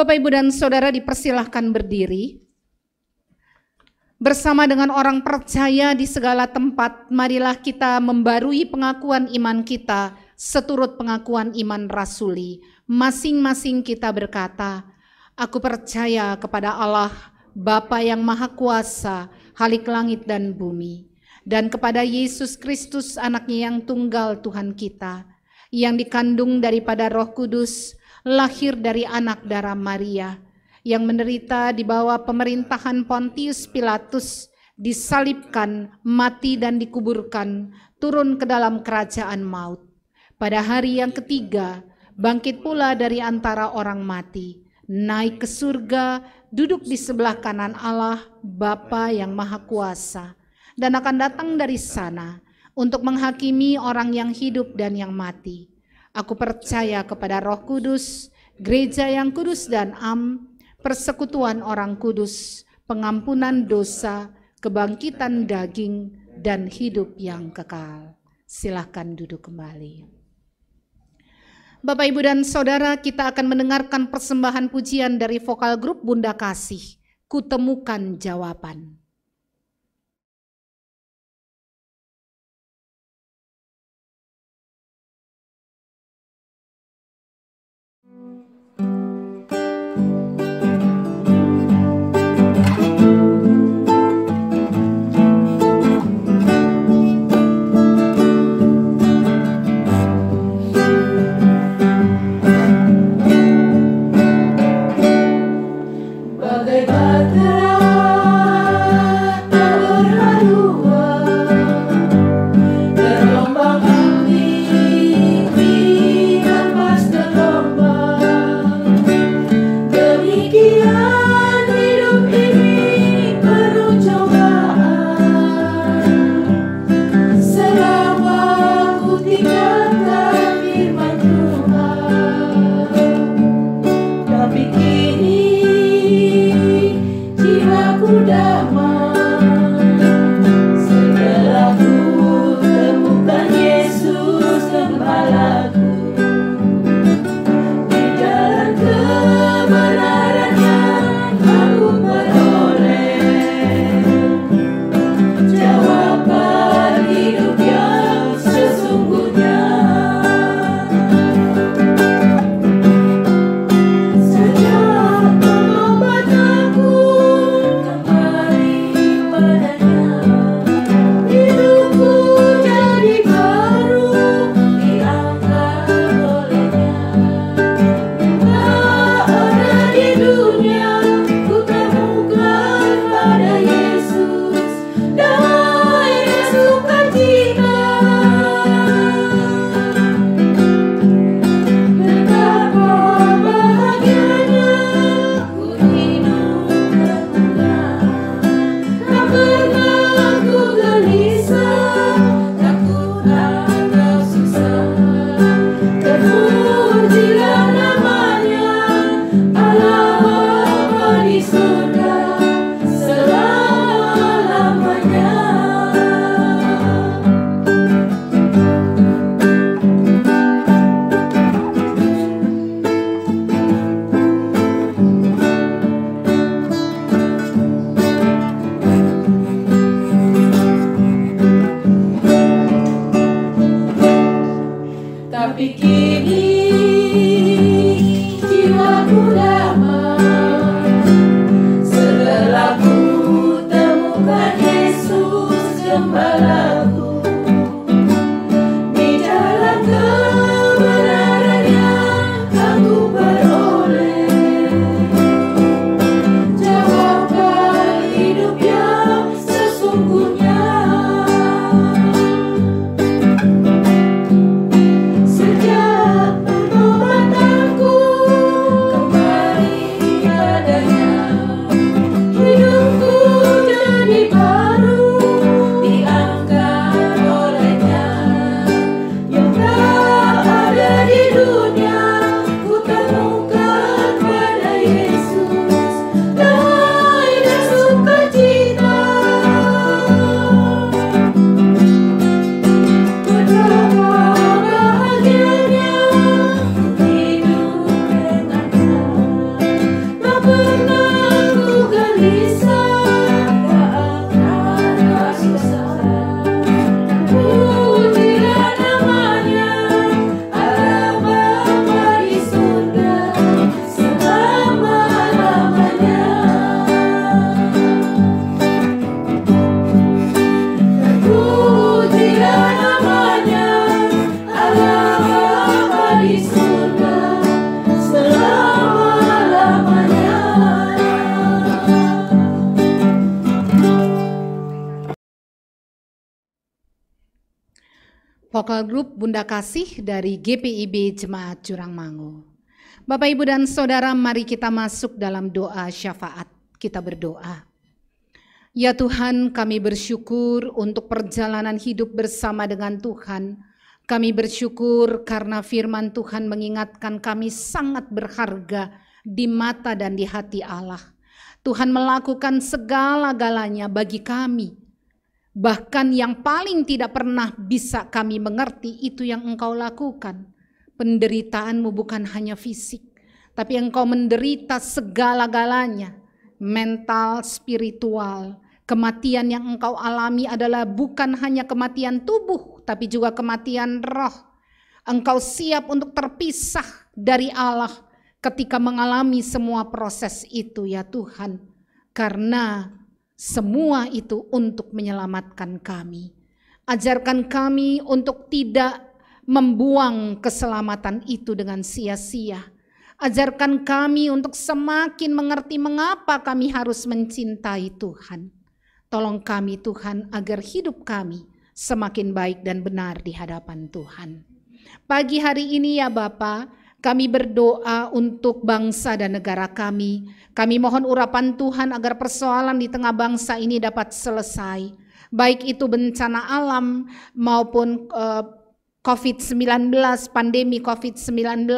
Bapak, Ibu, dan Saudara dipersilahkan berdiri. Bersama dengan orang percaya di segala tempat, marilah kita membarui pengakuan iman kita seturut pengakuan iman rasuli. Masing-masing kita berkata, aku percaya kepada Allah, Bapa yang Maha Kuasa, Khalik langit dan bumi, dan kepada Yesus Kristus, anaknya yang tunggal Tuhan kita, yang dikandung daripada Roh Kudus, lahir dari anak darah Maria, yang menderita di bawah pemerintahan Pontius Pilatus, disalibkan, mati dan dikuburkan, turun ke dalam kerajaan maut. Pada hari yang ketiga, bangkit pula dari antara orang mati, naik ke surga, duduk di sebelah kanan Allah, Bapa yang Maha Kuasa, dan akan datang dari sana untuk menghakimi orang yang hidup dan yang mati. Aku percaya kepada Roh Kudus, gereja yang kudus dan am, persekutuan orang kudus, pengampunan dosa, kebangkitan daging, dan hidup yang kekal. Silakan duduk kembali. Bapak, Ibu, dan Saudara, kita akan mendengarkan persembahan pujian dari vokal grup Bunda Kasih, Kutemukan Jawaban. Tapi kini Vokal Grup Bunda Kasih dari GPIB Jemaat Jurangmangu. Bapak, Ibu, dan Saudara, mari kita masuk dalam doa syafaat. Kita berdoa. Ya Tuhan, kami bersyukur untuk perjalanan hidup bersama dengan Tuhan. Kami bersyukur karena firman Tuhan mengingatkan kami sangat berharga di mata dan di hati Allah. Tuhan melakukan segala-galanya bagi kami. Bahkan yang paling tidak pernah bisa kami mengerti itu yang Engkau lakukan. Penderitaanmu bukan hanya fisik, tapi Engkau menderita segala-galanya. Mental, spiritual, kematian yang Engkau alami adalah bukan hanya kematian tubuh, tapi juga kematian roh. Engkau siap untuk terpisah dari Allah ketika mengalami semua proses itu ya Tuhan. Karena semua itu untuk menyelamatkan kami. Ajarkan kami untuk tidak membuang keselamatan itu dengan sia-sia. Ajarkan kami untuk semakin mengerti mengapa kami harus mencintai Tuhan. Tolong kami Tuhan agar hidup kami semakin baik dan benar di hadapan Tuhan. Pagi hari ini ya Bapa, kami berdoa untuk bangsa dan negara kami. Kami mohon urapan Tuhan agar persoalan di tengah bangsa ini dapat selesai. Baik itu bencana alam maupun COVID-19, pandemi COVID-19,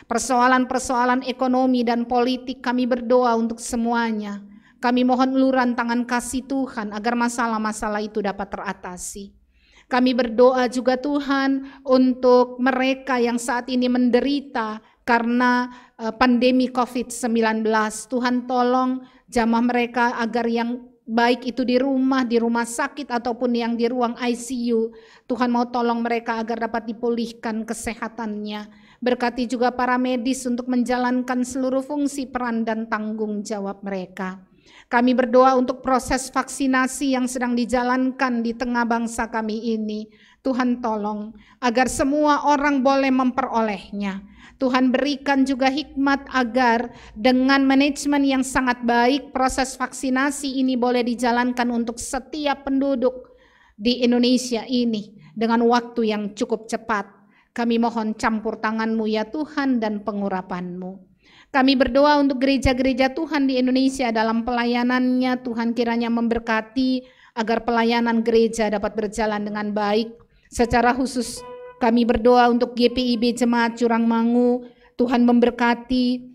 persoalan-persoalan ekonomi dan politik, kami berdoa untuk semuanya. Kami mohon uluran tangan kasih Tuhan agar masalah-masalah itu dapat teratasi. Kami berdoa juga Tuhan untuk mereka yang saat ini menderita karena pandemi COVID-19. Tuhan tolong jamah mereka agar yang baik itu di rumah sakit ataupun yang di ruang ICU. Tuhan mau tolong mereka agar dapat dipulihkan kesehatannya. Berkati juga para medis untuk menjalankan seluruh fungsi, peran, dan tanggung jawab mereka. Kami berdoa untuk proses vaksinasi yang sedang dijalankan di tengah bangsa kami ini. Tuhan tolong agar semua orang boleh memperolehnya. Tuhan berikan juga hikmat agar dengan manajemen yang sangat baik proses vaksinasi ini boleh dijalankan untuk setiap penduduk di Indonesia ini dengan waktu yang cukup cepat. Kami mohon campur tangan-Mu ya Tuhan dan pengurapan-Mu. Kami berdoa untuk gereja-gereja Tuhan di Indonesia dalam pelayanannya. Tuhan kiranya memberkati agar pelayanan gereja dapat berjalan dengan baik. Secara khusus kami berdoa untuk GPIB Jemaat Jurangmangu. Tuhan memberkati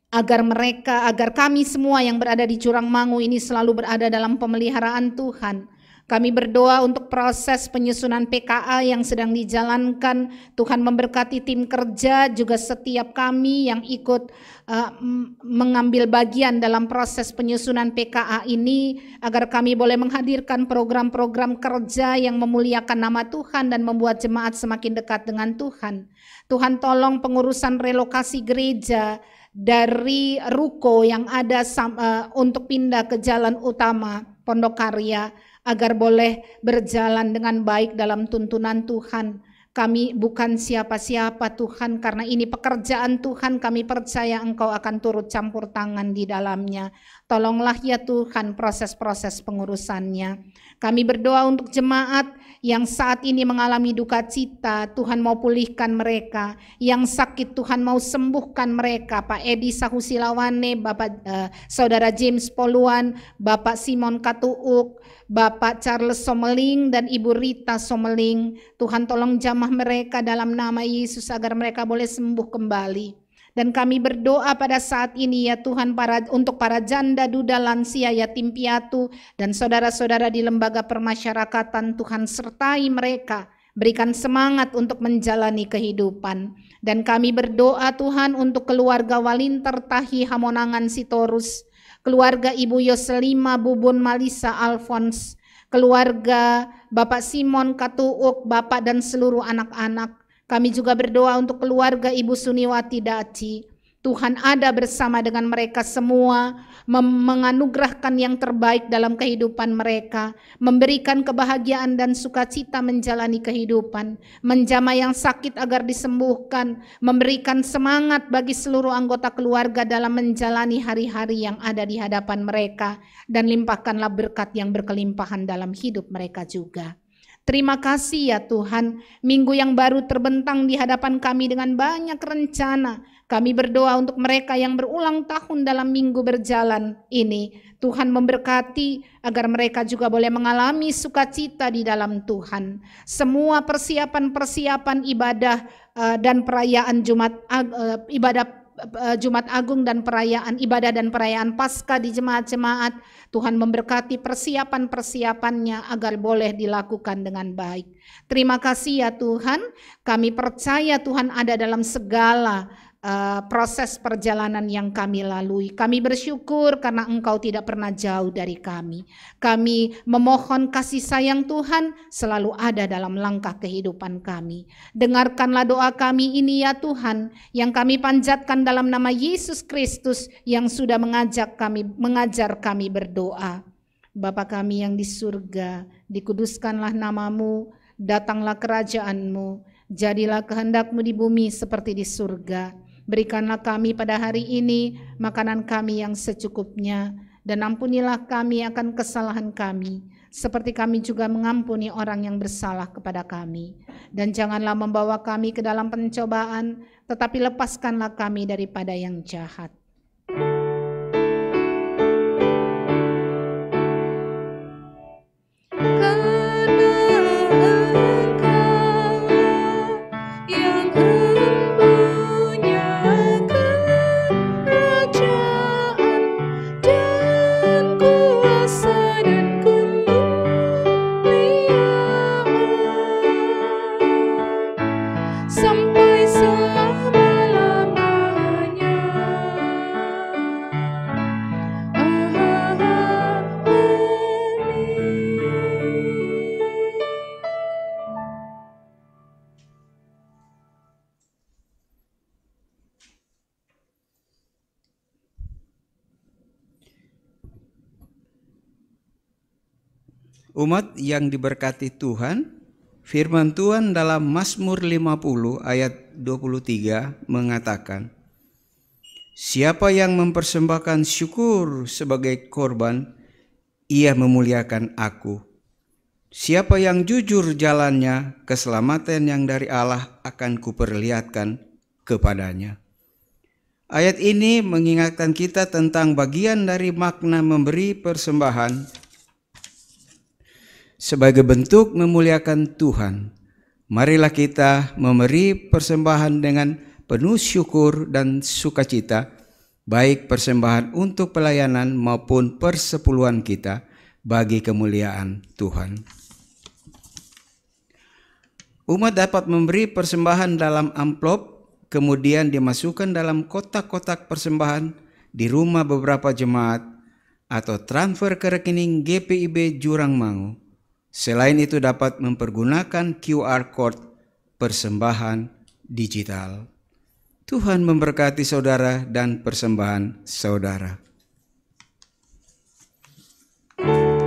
agar kami semua yang berada di Jurangmangu ini selalu berada dalam pemeliharaan Tuhan. Kami berdoa untuk proses penyusunan PKA yang sedang dijalankan. Tuhan memberkati tim kerja, juga setiap kami yang ikut mengambil bagian dalam proses penyusunan PKA ini, agar kami boleh menghadirkan program-program kerja yang memuliakan nama Tuhan dan membuat jemaat semakin dekat dengan Tuhan. Tuhan tolong pengurusan relokasi gereja dari ruko yang ada untuk pindah ke jalan utama Pondok Karya, agar boleh berjalan dengan baik dalam tuntunan Tuhan. Kami bukan siapa-siapa Tuhan, karena ini pekerjaan Tuhan. Kami percaya Engkau akan turut campur tangan di dalamnya. Tolonglah ya Tuhan proses-proses pengurusannya. Kami berdoa untuk jemaat yang saat ini mengalami duka cita. Tuhan mau pulihkan mereka. Yang sakit Tuhan mau sembuhkan mereka. Pak Edi Sahusilawane, Bapak Saudara James Poluan, Bapak Simon Katuuk, Bapak Charles Someling, dan Ibu Rita Someling. Tuhan tolong jamah mereka dalam nama Yesus agar mereka boleh sembuh kembali. Dan kami berdoa pada saat ini ya Tuhan untuk para janda, duda, lansia, yatim piatu, dan saudara-saudara di lembaga permasyarakatan. Tuhan sertai mereka, berikan semangat untuk menjalani kehidupan. Dan kami berdoa Tuhan untuk keluarga Walinter Tahi Hamonangan Sitorus, keluarga Ibu Yoselima Bubun Malisa Alphonse, keluarga Bapak Simon Katuuk, Bapak dan seluruh anak-anak. Kami juga berdoa untuk keluarga Ibu Suniwati Daci. Tuhan ada bersama dengan mereka semua, menganugerahkan yang terbaik dalam kehidupan mereka, memberikan kebahagiaan dan sukacita menjalani kehidupan, menjamah yang sakit agar disembuhkan, memberikan semangat bagi seluruh anggota keluarga dalam menjalani hari-hari yang ada di hadapan mereka, dan limpahkanlah berkat yang berkelimpahan dalam hidup mereka juga. Terima kasih ya Tuhan, minggu yang baru terbentang di hadapan kami dengan banyak rencana. Kami berdoa untuk mereka yang berulang tahun dalam minggu berjalan ini. Tuhan memberkati agar mereka juga boleh mengalami sukacita di dalam Tuhan. Semua persiapan-persiapan ibadah dan perayaan Jumat Agung dan perayaan ibadah dan perayaan Paskah di jemaat-jemaat, Tuhan memberkati persiapan-persiapannya agar boleh dilakukan dengan baik. Terima kasih ya Tuhan, kami percaya Tuhan ada dalam segala proses perjalanan yang kami lalui. Kami bersyukur karena Engkau tidak pernah jauh dari kami. Kami memohon kasih sayang Tuhan selalu ada dalam langkah kehidupan kami. Dengarkanlah doa kami ini ya Tuhan, yang kami panjatkan dalam nama Yesus Kristus yang sudah mengajar kami berdoa. Bapa kami yang di surga, dikuduskanlah namamu, datanglah kerajaanmu, jadilah kehendak-Mu di bumi seperti di surga. Berikanlah kami pada hari ini makanan kami yang secukupnya, dan ampunilah kami akan kesalahan kami, seperti kami juga mengampuni orang yang bersalah kepada kami. Dan janganlah membawa kami ke dalam pencobaan, tetapi lepaskanlah kami daripada yang jahat. Umat yang diberkati Tuhan, firman Tuhan dalam Mazmur 50 ayat 23 mengatakan, siapa yang mempersembahkan syukur sebagai korban, ia memuliakan aku. Siapa yang jujur jalannya, keselamatan yang dari Allah akan kuperlihatkan kepadanya. Ayat ini mengingatkan kita tentang bagian dari makna memberi persembahan sebagai bentuk memuliakan Tuhan. Marilah kita memberi persembahan dengan penuh syukur dan sukacita, baik persembahan untuk pelayanan maupun persepuluhan kita bagi kemuliaan Tuhan. Umat dapat memberi persembahan dalam amplop, kemudian dimasukkan dalam kotak-kotak persembahan di rumah beberapa jemaat atau transfer ke rekening GPIB Jurangmangu. Selain itu dapat mempergunakan QR Code persembahan digital. Tuhan memberkati saudara dan persembahan saudara. Amin.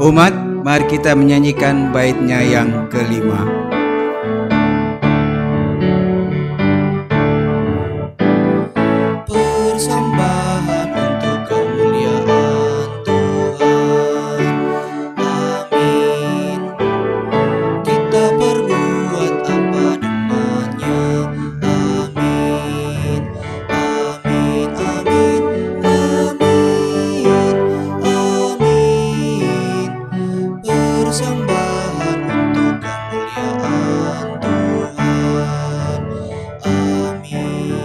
Umat, mari kita menyanyikan baitnya yang kelima. Persembahan untuk kemuliaan Tuhan. Amin. Kita perbuat apa dengannya. Amin. Amin. Amin. Amin. Amin. Persembahan untuk kemuliaan Tuhan. Amin.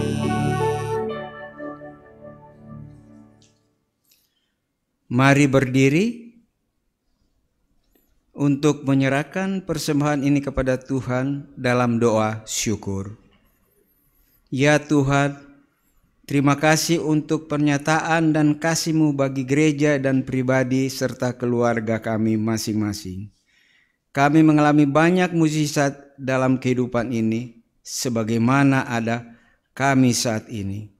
Mari berdiri untuk menyerahkan persembahan ini kepada Tuhan dalam doa syukur. Ya Tuhan, terima kasih untuk pernyataan dan kasih-Mu bagi gereja dan pribadi serta keluarga kami masing-masing. Kami mengalami banyak mukjizat dalam kehidupan ini, sebagaimana ada kami saat ini.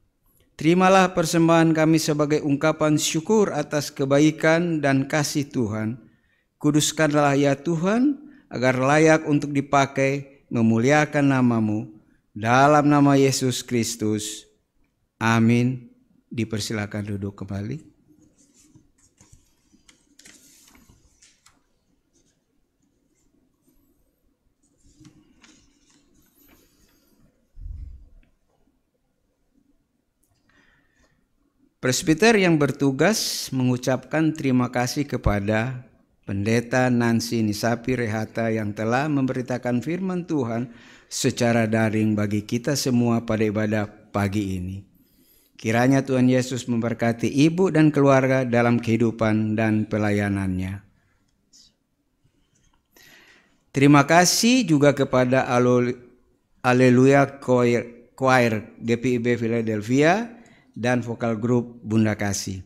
Terimalah persembahan kami sebagai ungkapan syukur atas kebaikan dan kasih Tuhan. Kuduskanlah ya Tuhan, agar layak untuk dipakai memuliakan nama-Mu. Dalam nama Yesus Kristus. Amin. Dipersilakan duduk kembali. Presbiter yang bertugas mengucapkan terima kasih kepada Pendeta Nancy Nisapi Rehata yang telah memberitakan firman Tuhan secara daring bagi kita semua pada ibadah pagi ini. Kiranya Tuhan Yesus memberkati ibu dan keluarga dalam kehidupan dan pelayanannya. Terima kasih juga kepada Alleluia Choir GPIB Philadelphia dan vokal grup Bunda Kasih,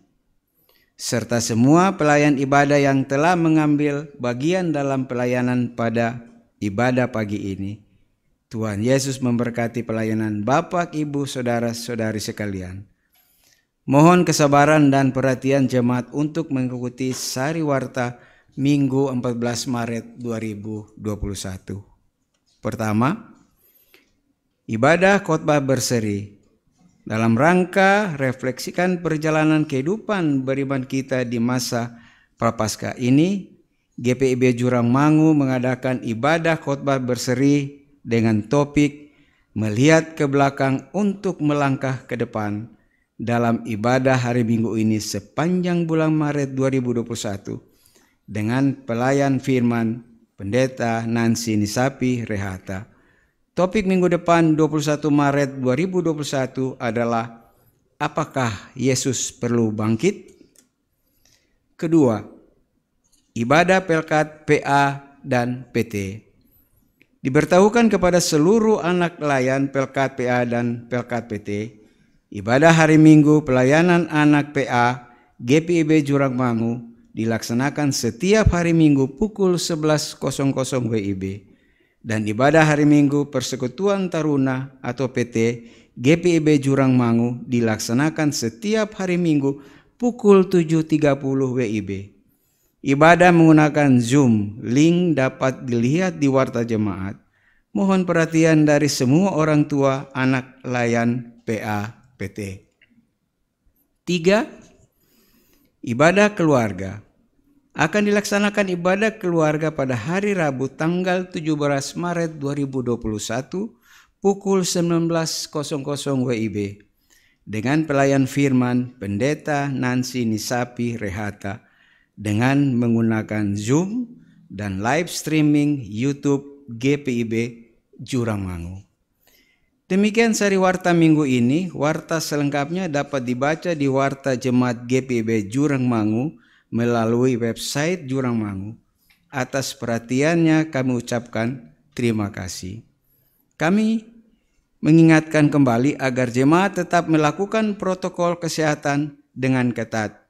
serta semua pelayan ibadah yang telah mengambil bagian dalam pelayanan pada ibadah pagi ini. Tuhan Yesus memberkati pelayanan Bapak, Ibu, Saudara-saudari sekalian. Mohon kesabaran dan perhatian jemaat untuk mengikuti Sariwarta Minggu 14 Maret 2021. Pertama, ibadah khotbah berseri. Dalam rangka refleksikan perjalanan kehidupan beriman kita di masa Prapaskah ini, GPIB Jurang Mangu mengadakan ibadah khotbah berseri dengan topik melihat ke belakang untuk melangkah ke depan dalam ibadah hari Minggu ini sepanjang bulan Maret 2021 dengan pelayan firman Pendeta Nancy Nisapi Rehata. Topik minggu depan 21 Maret 2021 adalah apakah Yesus perlu bangkit? Kedua, ibadah Pelkat PA dan PT. Diberitahukan kepada seluruh anak layan Pelkat PA dan Pelkat PT, ibadah hari Minggu pelayanan anak PA GPIB Jurang Mangu dilaksanakan setiap hari Minggu pukul 11.00 WIB. Dan ibadah hari Minggu Persekutuan Taruna atau PT GPIB Jurang Mangu dilaksanakan setiap hari Minggu pukul 7.30 WIB. Ibadah menggunakan Zoom, link dapat dilihat di warta jemaat. Mohon perhatian dari semua orang tua anak layan PA PT. 3. Ibadah keluarga. Akan dilaksanakan ibadah keluarga pada hari Rabu tanggal 17 Maret 2021 pukul 19.00 WIB dengan pelayan firman Pendeta Nancy Nisapi Rehata dengan menggunakan Zoom dan live streaming YouTube GPIB Jurang Mangu. Demikian sari warta minggu ini. Warta selengkapnya dapat dibaca di warta jemaat GPIB Jurang Mangu melalui website Jurang Mangu. Atas perhatiannya kami ucapkan terima kasih. Kami mengingatkan kembali agar jemaat tetap melakukan protokol kesehatan dengan ketat.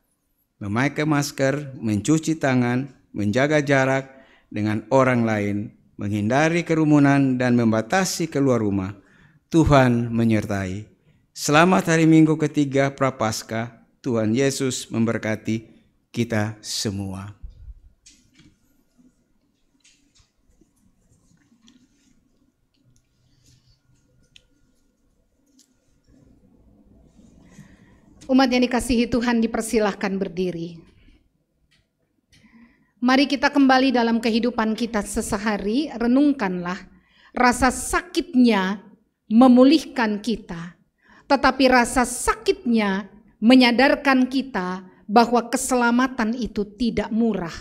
Memakai masker, mencuci tangan, menjaga jarak dengan orang lain, menghindari kerumunan dan membatasi keluar rumah. Tuhan menyertai. Selamat hari Minggu ketiga Prapaskah. Tuhan Yesus memberkati kita semua. Umat yang dikasihi Tuhan dipersilahkan berdiri. Mari kita kembali dalam kehidupan kita sehari-hari, renungkanlah rasa sakitnya memulihkan kita. Tetapi rasa sakitnya menyadarkan kita bahwa keselamatan itu tidak murah.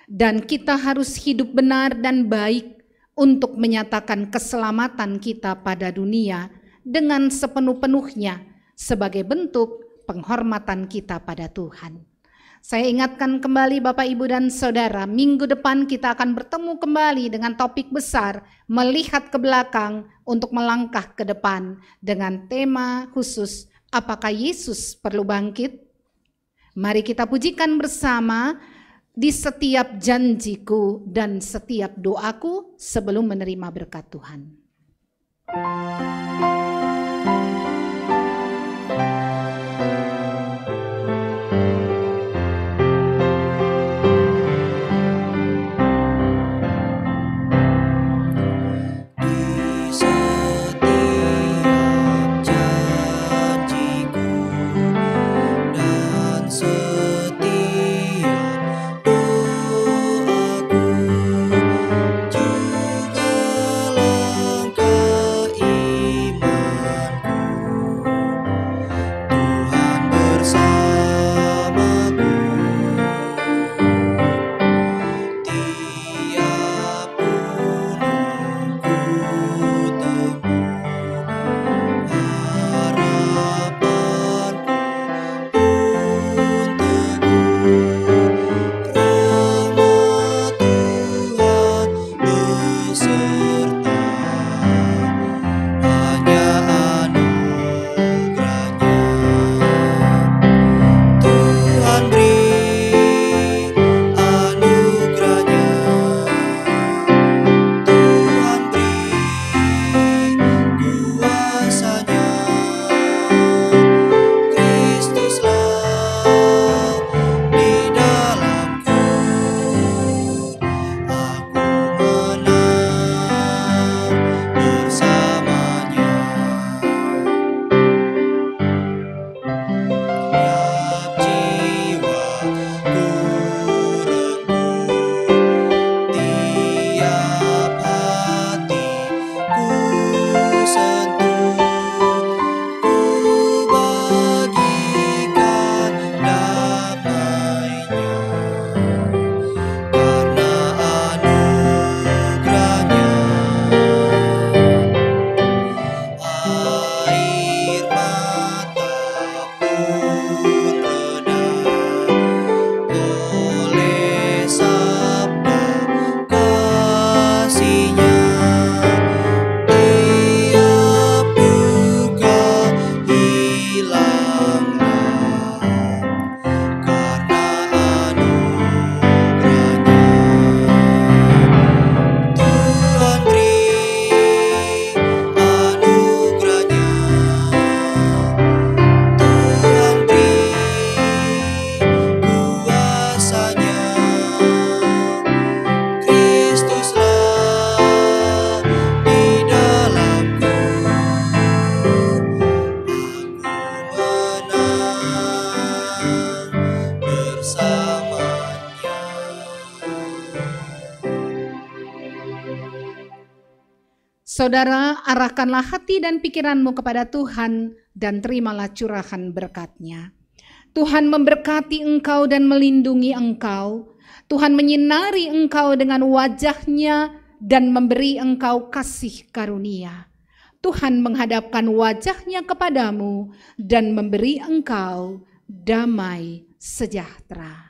Dan kita harus hidup benar dan baik untuk menyatakan keselamatan kita pada dunia dengan sepenuh-penuhnya sebagai bentuk penghormatan kita pada Tuhan. Saya ingatkan kembali Bapak, Ibu, dan Saudara, minggu depan kita akan bertemu kembali dengan topik besar, melihat ke belakang untuk melangkah ke depan dengan tema khusus, apakah Yesus perlu bangkit? Mari kita pujikan bersama di setiap janjiku dan setiap doaku sebelum menerima berkat Tuhan. Saudara, arahkanlah hati dan pikiranmu kepada Tuhan dan terimalah curahan berkat-Nya. Tuhan memberkati engkau dan melindungi engkau. Tuhan menyinari engkau dengan wajah-Nya dan memberi engkau kasih karunia. Tuhan menghadapkan wajah-Nya kepadamu dan memberi engkau damai sejahtera.